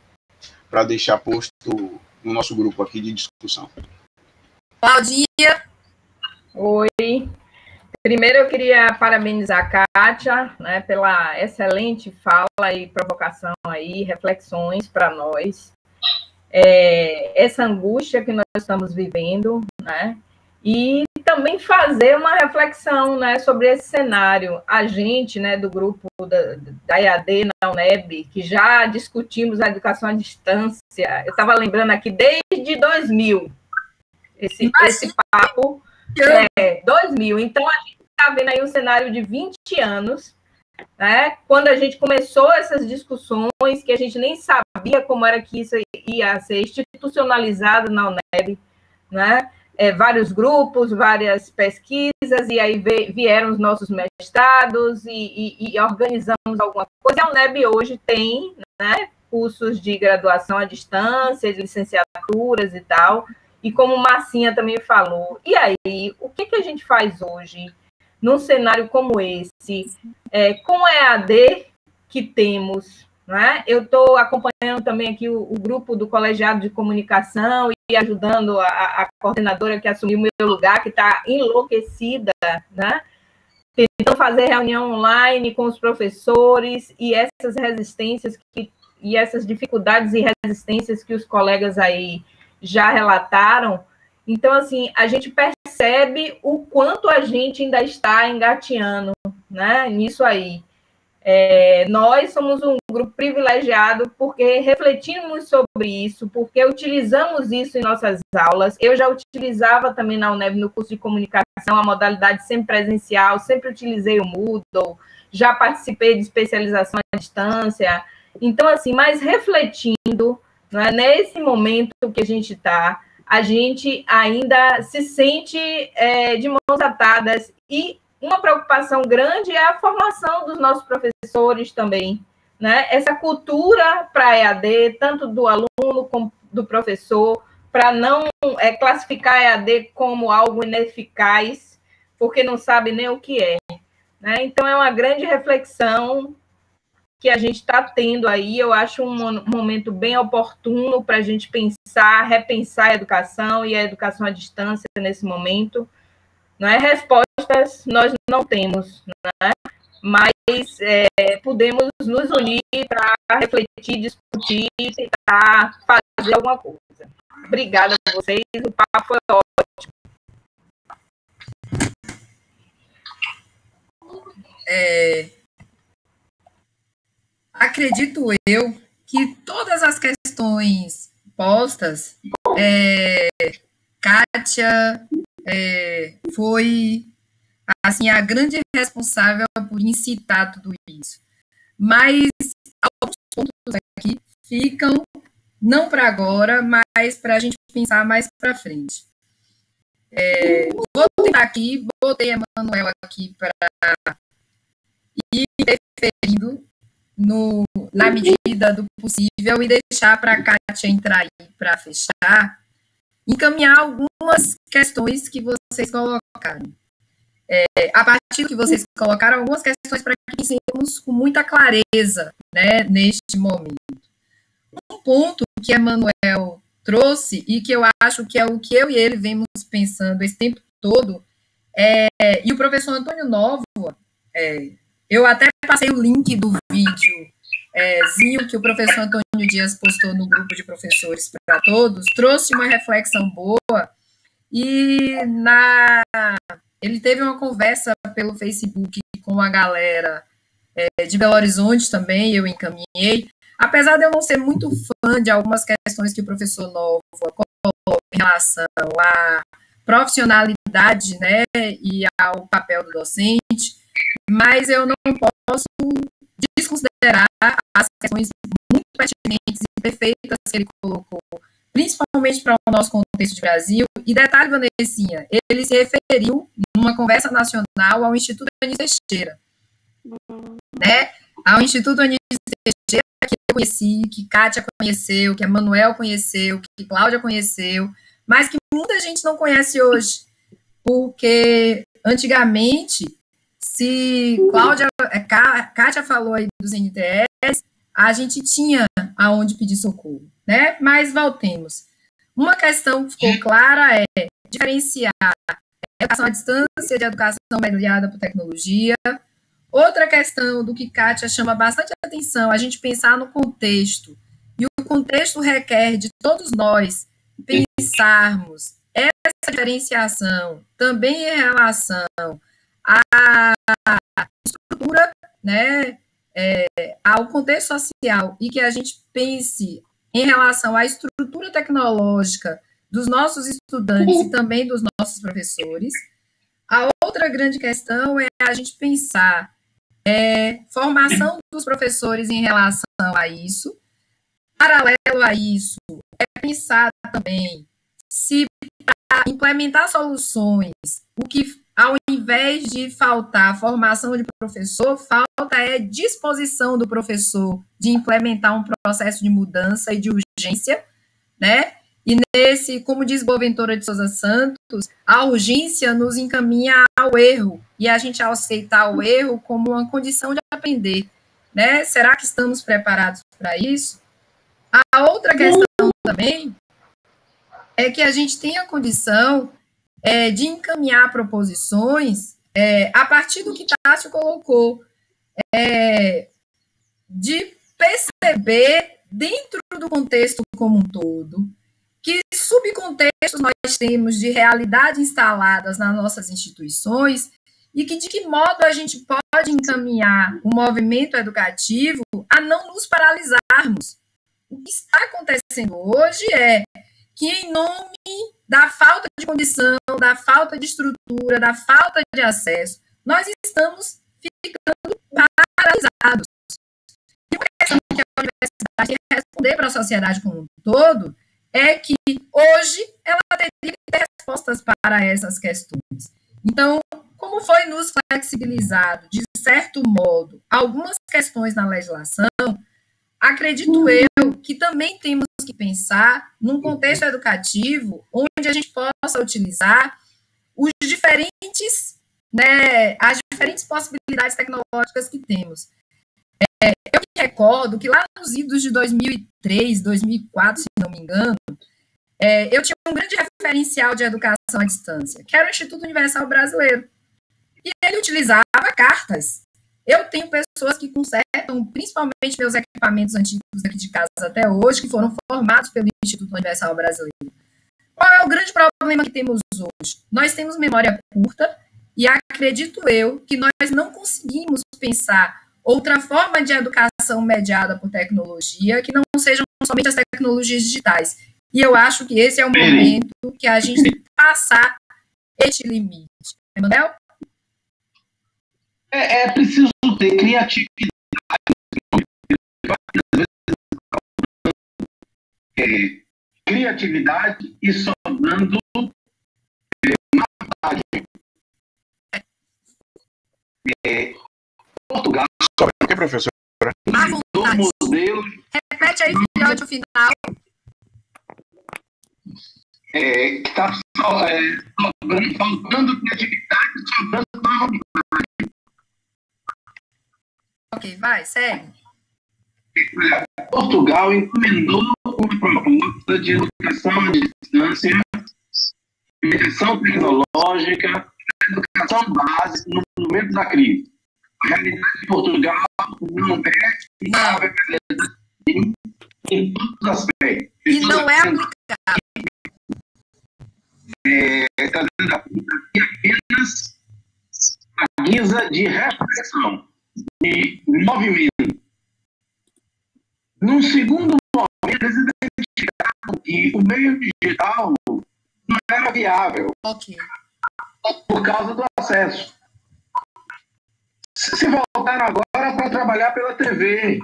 para deixar posto no nosso grupo aqui de discussão. Claudinha. Oi. Primeiro eu queria parabenizar a Kátia, né, pela excelente fala e provocação aí, reflexões para nós. Essa angústia que nós estamos vivendo, né? E também fazer uma reflexão, né, sobre esse cenário. A gente, né, do grupo da EAD na UNEB, que já discutimos a educação à distância, eu estava lembrando aqui desde 2000, esse papo, 2000. Então, a gente está vendo aí um cenário de 20 anos, né, quando a gente começou essas discussões, que a gente nem sabia como era que isso ia ser institucionalizado na UNEB, né? Vários grupos, várias pesquisas, e aí vieram os nossos mestrados e organizamos alguma coisa. A UNEB hoje tem, né, cursos de graduação à distância, de licenciaturas e tal, e como Marcinha também falou. E aí, o que a gente faz hoje, num cenário como esse, com o EAD que temos, né? Eu estou acompanhando também aqui o grupo do Colegiado de Comunicação e ajudando a coordenadora que assumiu o meu lugar, que está enlouquecida, né? Tentando fazer reunião online com os professores e essas resistências e essas dificuldades e resistências que os colegas aí já relataram. Então, assim, a gente percebe o quanto a gente ainda está engateando, né, nisso aí. Nós somos um grupo privilegiado porque refletimos sobre isso, porque utilizamos isso em nossas aulas. Eu já utilizava também na UNEB, no curso de comunicação, a modalidade semipresencial, sempre utilizei o Moodle, já participei de especialização à distância. Então, assim, mas refletindo, né, nesse momento que a gente ainda se sente de mãos atadas, e uma preocupação grande é a formação dos nossos professores também, né? Essa cultura para a EAD, tanto do aluno como do professor, para não classificar a EAD como algo ineficaz, porque não sabe nem o que é, né? Então, é uma grande reflexão que a gente está tendo aí. Eu acho um momento bem oportuno para a gente repensar a educação e a educação à distância nesse momento. Não é? Respostas nós não temos, né? Mas podemos nos unir para refletir, discutir e tentar fazer alguma coisa. Obrigada a vocês, o papo foi ótimo. Acredito eu que todas as questões postas, Kátia foi assim, a grande responsável por incitar tudo isso. Mas alguns pontos aqui ficam, não para agora, mas para a gente pensar mais para frente. Vou tentar aqui, botei a Emanuela aqui para ir referindo na medida do possível e deixar para a Kátia entrar aí para fechar, encaminhar algumas questões que vocês colocaram. a partir do que vocês colocaram, algumas questões para que pensemos com muita clareza, né, neste momento. Um ponto que Emanuel trouxe, e que eu acho que é o que eu e ele vemos pensando esse tempo todo, e o professor Antônio Novoa, eu até passei o link do vídeo que o professor Antônio Dias postou no grupo de professores para todos, trouxe uma reflexão boa, e ele teve uma conversa pelo Facebook com a galera de Belo Horizonte também, eu encaminhei. Apesar de eu não ser muito fã de algumas questões que o professor Novoa colocou em relação à profissionalidade, né, e ao papel do docente, mas eu não posso desconsiderar as questões muito pertinentes e perfeitas que ele colocou, principalmente para o nosso contexto de Brasil. E detalhe, Vanessinha, ele se referiu, numa conversa nacional, ao Instituto Anísio Teixeira, né? Ao Instituto Anísio Teixeira, que eu conheci, que Kátia conheceu, que Emanuel conheceu, que Cláudia conheceu, mas que muita gente não conhece hoje, porque antigamente, se Kátia falou aí dos NTS, a gente tinha aonde pedir socorro, né? Mas voltemos. Uma questão que ficou clara é diferenciar a educação à distância de educação mediada por tecnologia. Outra questão do que Kátia chama bastante atenção, a gente pensar no contexto. E o contexto requer de todos nós pensarmos essa diferenciação também em relação à estrutura, né, ao contexto social, e que a gente pense em relação à estrutura tecnológica dos nossos estudantes e também dos nossos professores. A outra grande questão é a gente pensar formação dos professores em relação a isso. Paralelo a isso, é pensar também se para implementar soluções, o que ao invés de faltar formação de professor, falta disposição do professor de implementar um processo de mudança e de urgência, né? E nesse, como diz Boaventura de Souza Santos, a urgência nos encaminha ao erro, e a gente aceitar o erro como uma condição de aprender, né? Será que estamos preparados para isso? A outra questão também é que a gente tenha condição de encaminhar proposições a partir do que Tássio colocou, de perceber dentro do contexto como um todo, que subcontextos nós temos de realidade instaladas nas nossas instituições e que de que modo a gente pode encaminhar o movimento educativo a não nos paralisarmos. O que está acontecendo hoje é que, em nome da falta de condição, da falta de estrutura, da falta de acesso, nós estamos ficando paralisados. E uma questão que a universidade quer responder para a sociedade como um todo é que, hoje, ela teria que ter respostas para essas questões. Então, como foi nos flexibilizado, de certo modo, algumas questões na legislação, acredito eu que também temos que pensar num contexto educativo onde a gente possa utilizar os diferentes, né, as diferentes possibilidades tecnológicas que temos. Eu me recordo que lá nos idos de 2003, 2004, se não me engano, eu tinha um grande referencial de educação à distância, que era o Instituto Universal Brasileiro. E ele utilizava cartas. Eu tenho pessoas que consertam, principalmente meus equipamentos antigos aqui de casa até hoje, que foram formados pelo Instituto Universal Brasileiro. Qual é o grande problema que temos hoje? Nós temos memória curta e acredito eu que nós não conseguimos pensar outra forma de educação mediada por tecnologia que não sejam somente as tecnologias digitais. E eu acho que esse é o momento que a gente tem que passar este limite. Emanuel? É preciso ter criatividade. Criatividade e só dando uma vantagem. Portugal. Só o que, professora? Do modelo. Repete aí, filhote, o final. está faltando criatividade, sobrando novidade. Ok, vai, segue. Portugal encomendou uma proposta de educação à distância, mediação tecnológica, educação básica no momento da crise. A realidade de Portugal não é viável em todos os aspectos. E não é aplicável. Trazendo aqui apenas a guisa de reflexão, de movimento. Num segundo momento, eles identificaram que o meio digital não era viável por causa do acesso. Se voltaram agora para trabalhar pela TV.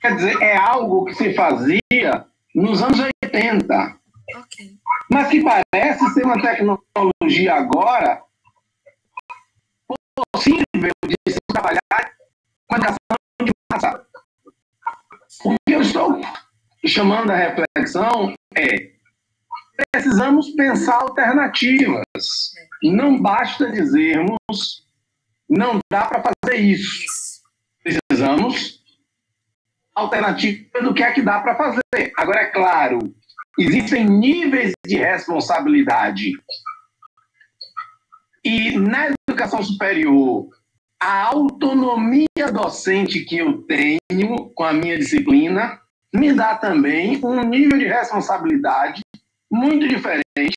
Quer dizer, é algo que se fazia nos anos 80. Mas que parece ser uma tecnologia agora possível de se trabalhar com educação de massa. O que eu estou chamando a reflexão é: precisamos pensar alternativas. Não basta dizermos não dá para fazer isso. Precisamos alternativa do que é que dá para fazer. Agora, é claro, existem níveis de responsabilidade. E na educação superior, a autonomia docente que eu tenho com a minha disciplina me dá também um nível de responsabilidade muito diferente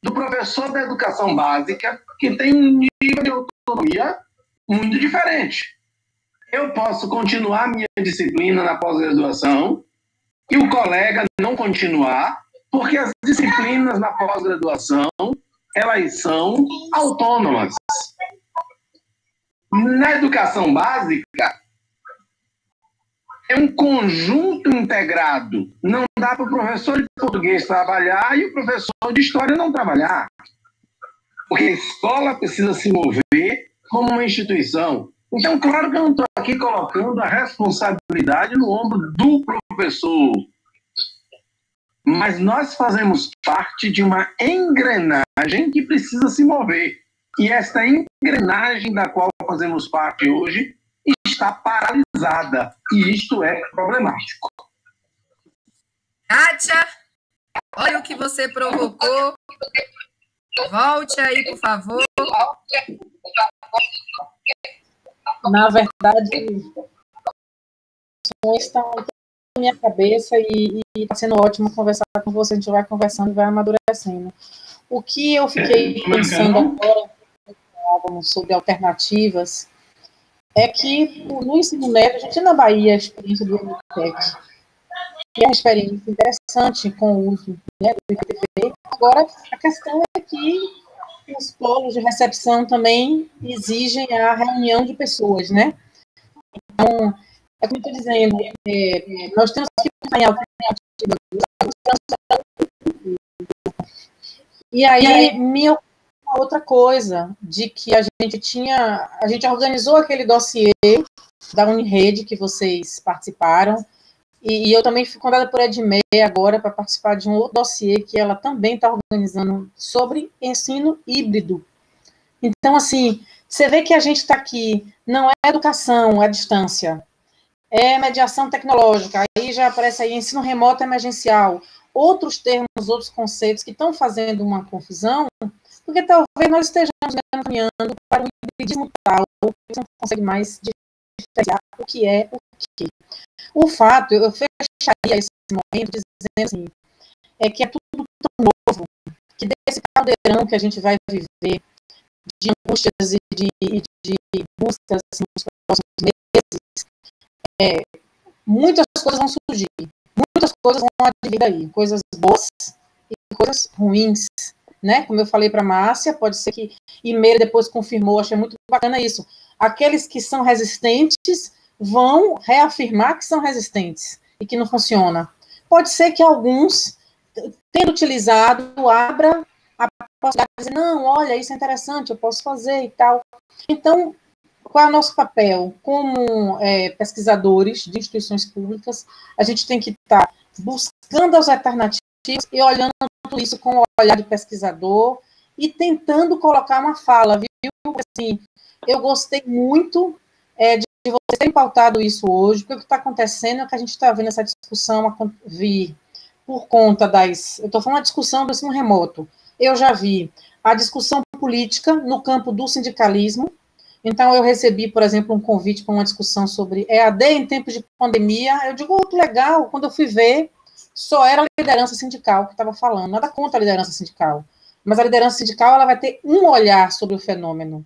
do professor da educação básica, que tem um nível de autonomia muito diferente. Eu posso continuar minha disciplina na pós-graduação e o colega não continuar, porque as disciplinas na pós-graduação, elas são autônomas. Na educação básica, é um conjunto integrado. Não dá para o professor de português trabalhar e o professor de história não trabalhar. Porque a escola precisa se mover como uma instituição. Então, claro que eu não estou aqui colocando a responsabilidade no ombro do professor. Mas nós fazemos parte de uma engrenagem que precisa se mover. E esta engrenagem da qual fazemos parte hoje está paralisada. E isto é problemático. Kátia, olha o que você provocou. Volte aí, por favor. Na verdade, estão na minha cabeça e está sendo ótimo conversar com você. A gente vai conversando e vai amadurecendo. O que eu fiquei pensando agora, sobre alternativas, é que no ensino médio, a gente na Bahia, a experiência do MTEC, que é uma experiência interessante com o uso, né, do IPTV. Agora, a questão é que os polos de recepção também exigem a reunião de pessoas, né? Então, é como eu estou dizendo, nós temos que pensar em alternativas. E aí, minha outra coisa, de que a gente organizou aquele dossiê da Unirede que vocês participaram, e eu também fui convidada por Edmé agora para participar de um outro dossiê que ela também está organizando sobre ensino híbrido. Então, assim, você vê que a gente está aqui, não é educação à distância, é mediação tecnológica, aí já aparece aí ensino remoto emergencial, outros termos, outros conceitos que estão fazendo uma confusão, porque talvez nós estejamos caminhando para um hibridismo tal, que você não consegue mais diferenciar o que é o que. O fato, eu fecharia esse momento dizendo assim, é que é tudo tão novo, que desse caldeirão que a gente vai viver, de angústias e de buscas assim, nos próximos meses, muitas coisas vão surgir, muitas coisas vão advir aí, coisas boas e coisas ruins, né? Como eu falei para a Márcia, pode ser que Imeira depois confirmou, achei muito bacana isso. Aqueles que são resistentes vão reafirmar que são resistentes e que não funciona. Pode ser que alguns, tendo utilizado, abra a possibilidade de dizer, não, olha, isso é interessante, eu posso fazer e tal. Então, qual é o nosso papel? Como pesquisadores de instituições públicas, a gente tem que estar buscando as alternativas e olhando tudo isso com o olhar de pesquisador e tentando colocar uma fala, viu? Assim, eu gostei muito de você ter pautado isso hoje, porque o que está acontecendo é que a gente está vendo essa discussão vir por conta das... Eu estou falando da discussão do ensino remoto. Eu já vi a discussão política no campo do sindicalismo. Então, eu recebi, por exemplo, um convite para uma discussão sobre EAD em tempos de pandemia. Eu digo, que legal, quando eu fui ver, só era a liderança sindical que estava falando, nada contra a liderança sindical. Mas a liderança sindical ela vai ter um olhar sobre o fenômeno.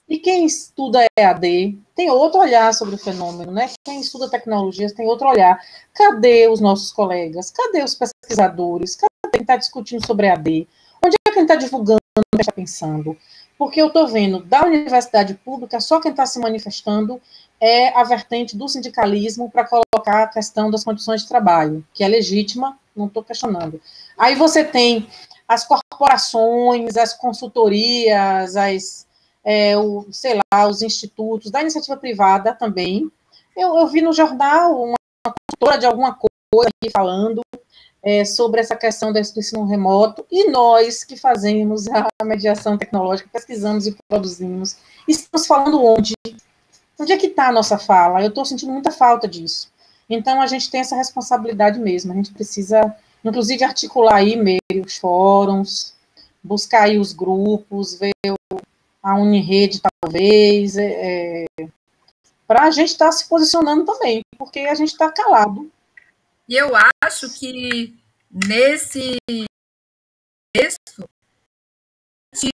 E quem estuda EAD tem outro olhar sobre o fenômeno, né? Quem estuda tecnologias tem outro olhar. Cadê os nossos colegas? Cadê os pesquisadores? Cadê quem está discutindo sobre EAD? Onde é quem está divulgando o que está pensando? Porque eu estou vendo, da universidade pública, só quem está se manifestando é a vertente do sindicalismo para colocar a questão das condições de trabalho, que é legítima, não estou questionando. Aí você tem as corporações, as consultorias, sei lá, os institutos da iniciativa privada também. Eu vi no jornal uma consultora de alguma coisa aqui falando sobre essa questão do ensino remoto, e nós que fazemos a mediação tecnológica, pesquisamos e produzimos, estamos falando onde? Onde é que está a nossa fala? Eu estou sentindo muita falta disso. Então, a gente tem essa responsabilidade mesmo, a gente precisa, inclusive, articular aí meios, fóruns, buscar aí os grupos, ver a Unirede, talvez, para a gente estar se posicionando também, porque a gente está calado. E eu acho que nesse texto, se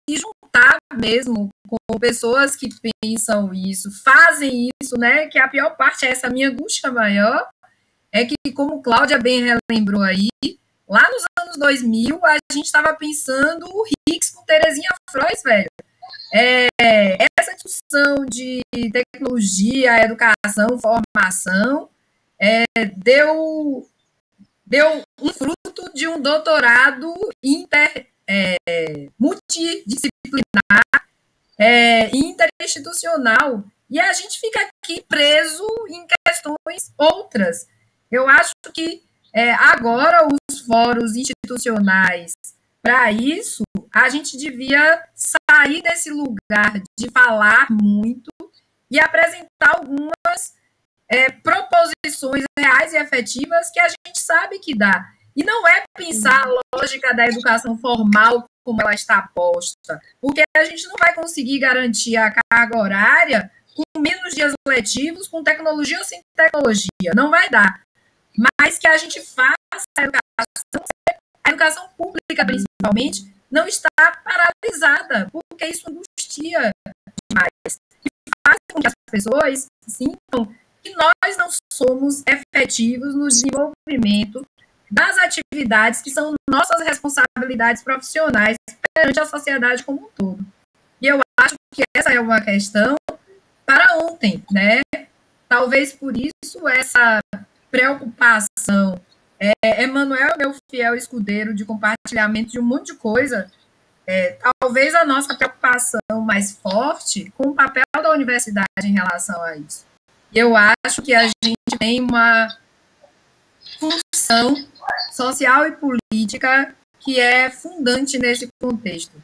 juntar mesmo com pessoas que pensam isso, fazem isso, né? Que a pior parte é essa minha angústia maior, é que, como Cláudia bem relembrou aí, lá nos anos 2000, a gente estava pensando o Higgs com Terezinha Frois, velho. Essa discussão de tecnologia, educação, formação, deu um fruto de um doutorado multidisciplinar, interinstitucional, e a gente fica aqui preso em questões outras. Eu acho que agora os fóruns institucionais, para isso, a gente devia sair desse lugar de falar muito e apresentar algumas proposições reais e efetivas que a gente sabe que dá. E não é pensar a lógica da educação formal como ela está posta, porque a gente não vai conseguir garantir a carga horária com menos dias letivos, com tecnologia ou sem tecnologia. Não vai dar. Mas que a gente faça a educação pública, principalmente, não está paralisada, porque isso angustia demais. E faz com que as pessoas sintam que nós não somos efetivos no desenvolvimento das atividades que são nossas responsabilidades profissionais perante a sociedade como um todo. E eu acho que essa é uma questão para ontem, né? Talvez por isso essa preocupação. Emanuel é meu fiel escudeiro de compartilhamento de um monte de coisa. Talvez a nossa preocupação mais forte com o papel da universidade em relação a isso. E eu acho que a gente tem uma função social e política que é fundante nesse contexto.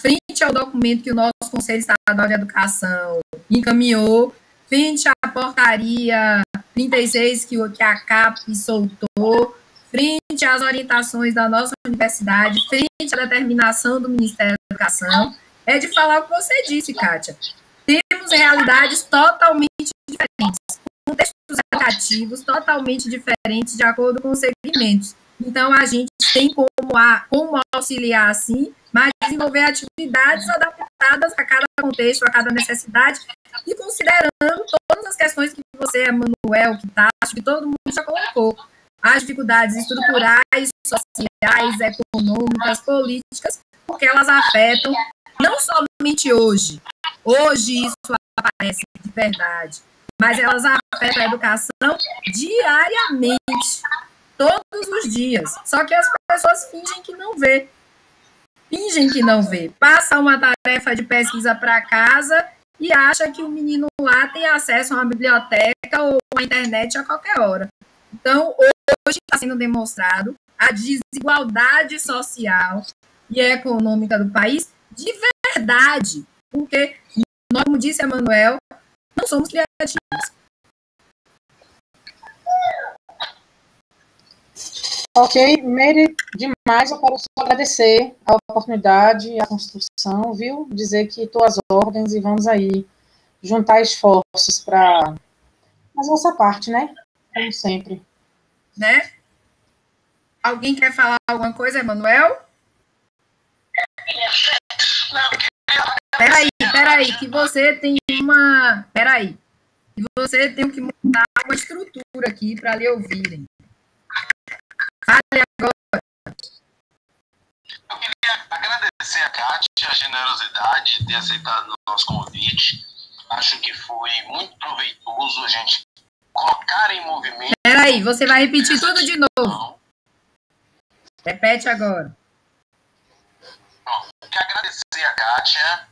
Frente ao documento que o nosso Conselho Estadual de Educação encaminhou, frente à portaria 36 que a CAP soltou, frente às orientações da nossa universidade, frente à determinação do Ministério da Educação, é de falar o que você disse, Kátia. Temos realidades totalmente diferentes, contextos educativos totalmente diferentes de acordo com os segmentos. Então, a gente tem como auxiliar, assim, mas desenvolver atividades adaptadas a cada contexto, a cada necessidade, e considerando todas as questões que você, Emanuel, que Tacho, que todo mundo já colocou. As dificuldades estruturais, sociais, econômicas, políticas, porque elas afetam não somente hoje. Hoje isso aparece de verdade, mas elas afetam a educação diariamente, todos os dias. Só que as pessoas fingem que não vê. Passa uma tarefa de pesquisa para casa e acha que o menino lá tem acesso a uma biblioteca ou a internet a qualquer hora. Então, hoje está sendo demonstrado a desigualdade social e econômica do país de verdade, porque nós, como disse a Manuel, não somos criativos. Ok, Meire, demais, eu quero só agradecer a oportunidade, a construção, viu? Dizer que estou às ordens e vamos aí juntar esforços para fazer nossa parte, né? Como sempre. Né? Alguém quer falar alguma coisa, Emanuel? Peraí, que você tem uma... Peraí, que você tem que montar uma estrutura aqui para lhe ouvirem. Fale agora. Eu queria agradecer a Kátia a generosidade de ter aceitado o nosso convite. Acho que foi muito proveitoso a gente colocar em movimento... Peraí, você vai repetir tudo de novo. Repete agora. Bom, eu queria agradecer a Kátia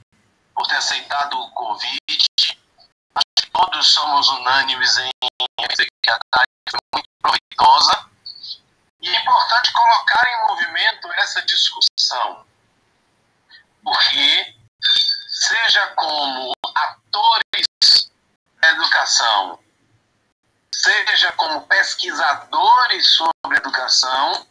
por ter aceitado o convite. Acho que todos somos unânimes em dizer que a tarde foi muito proveitosa. E é importante colocar em movimento essa discussão, porque seja como atores da educação, seja como pesquisadores sobre educação,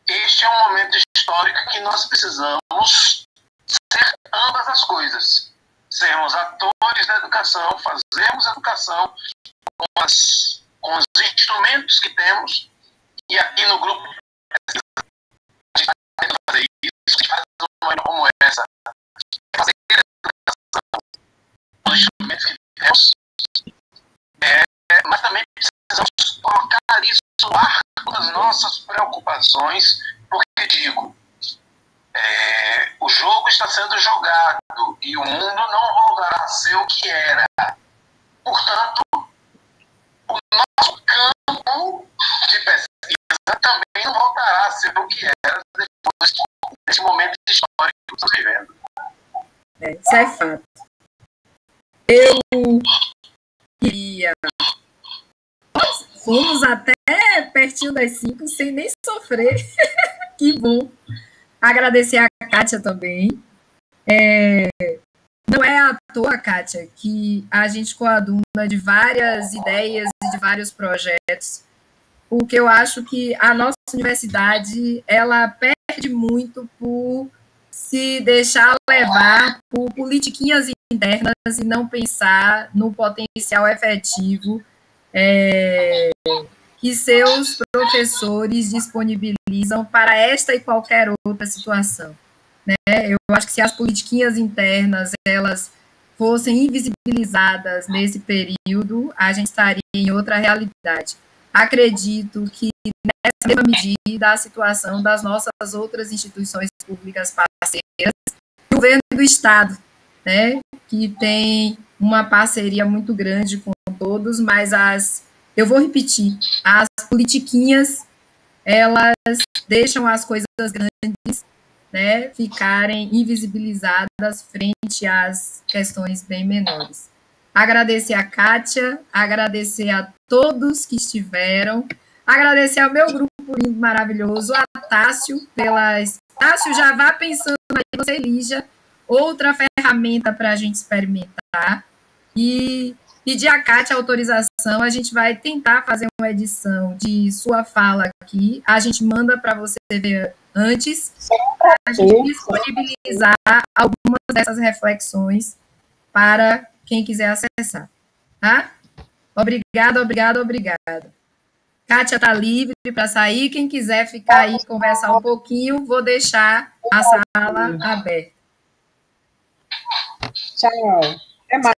este é um momento histórico que nós precisamos ser ambas as coisas. Sermos atores da educação, fazermos educação com os instrumentos que temos. E aqui no grupo, a gente está tentando fazer isso, a gente faz uma reunião como essa, fazer educação com os instrumentos que temos, mas também precisamos colocar isso no arco das nossas preocupações, porque, digo, o jogo está sendo jogado e o mundo não voltará a ser o que era. Portanto, o nosso campo de pesquisa também não voltará a ser o que era depois desse momento histórico que estamos vivendo. Isso é fato. Eu queria... Nós fomos até pertinho das 5 sem nem sofrer. Que bom. Agradecer a Kátia também. Não é à toa, Kátia, que a gente coaduna de várias ideias e de vários projetos, porque eu acho que a nossa universidade, ela perde muito por se deixar levar por politiquinhas internas e não pensar no potencial efetivo que seus professores disponibilizam para esta e qualquer outra situação. Né? Eu acho que se as politiquinhas internas elas fossem invisibilizadas nesse período, a gente estaria em outra realidade. Acredito que, nessa mesma medida, a situação das nossas outras instituições públicas parceiras, o governo do Estado, né, que tem uma parceria muito grande com todos, mas eu vou repetir, as politiquinhas, elas deixam as coisas grandes, né, ficarem invisibilizadas frente às questões bem menores. Agradecer a Kátia, agradecer a todos que estiveram, agradecer ao meu grupo lindo, maravilhoso, a Tássio, Tássio, já vá pensando aí, você, Lígia, outra ferramenta para a gente experimentar, e pedir a Kátia a autorização, a gente vai tentar fazer uma edição de sua fala aqui, a gente manda para você ver antes, para a gente disponibilizar algumas dessas reflexões para quem quiser acessar, tá? Obrigada. Kátia está livre para sair, quem quiser ficar aí e conversar um pouquinho, vou deixar a sala aberta. Tchau. Até mais.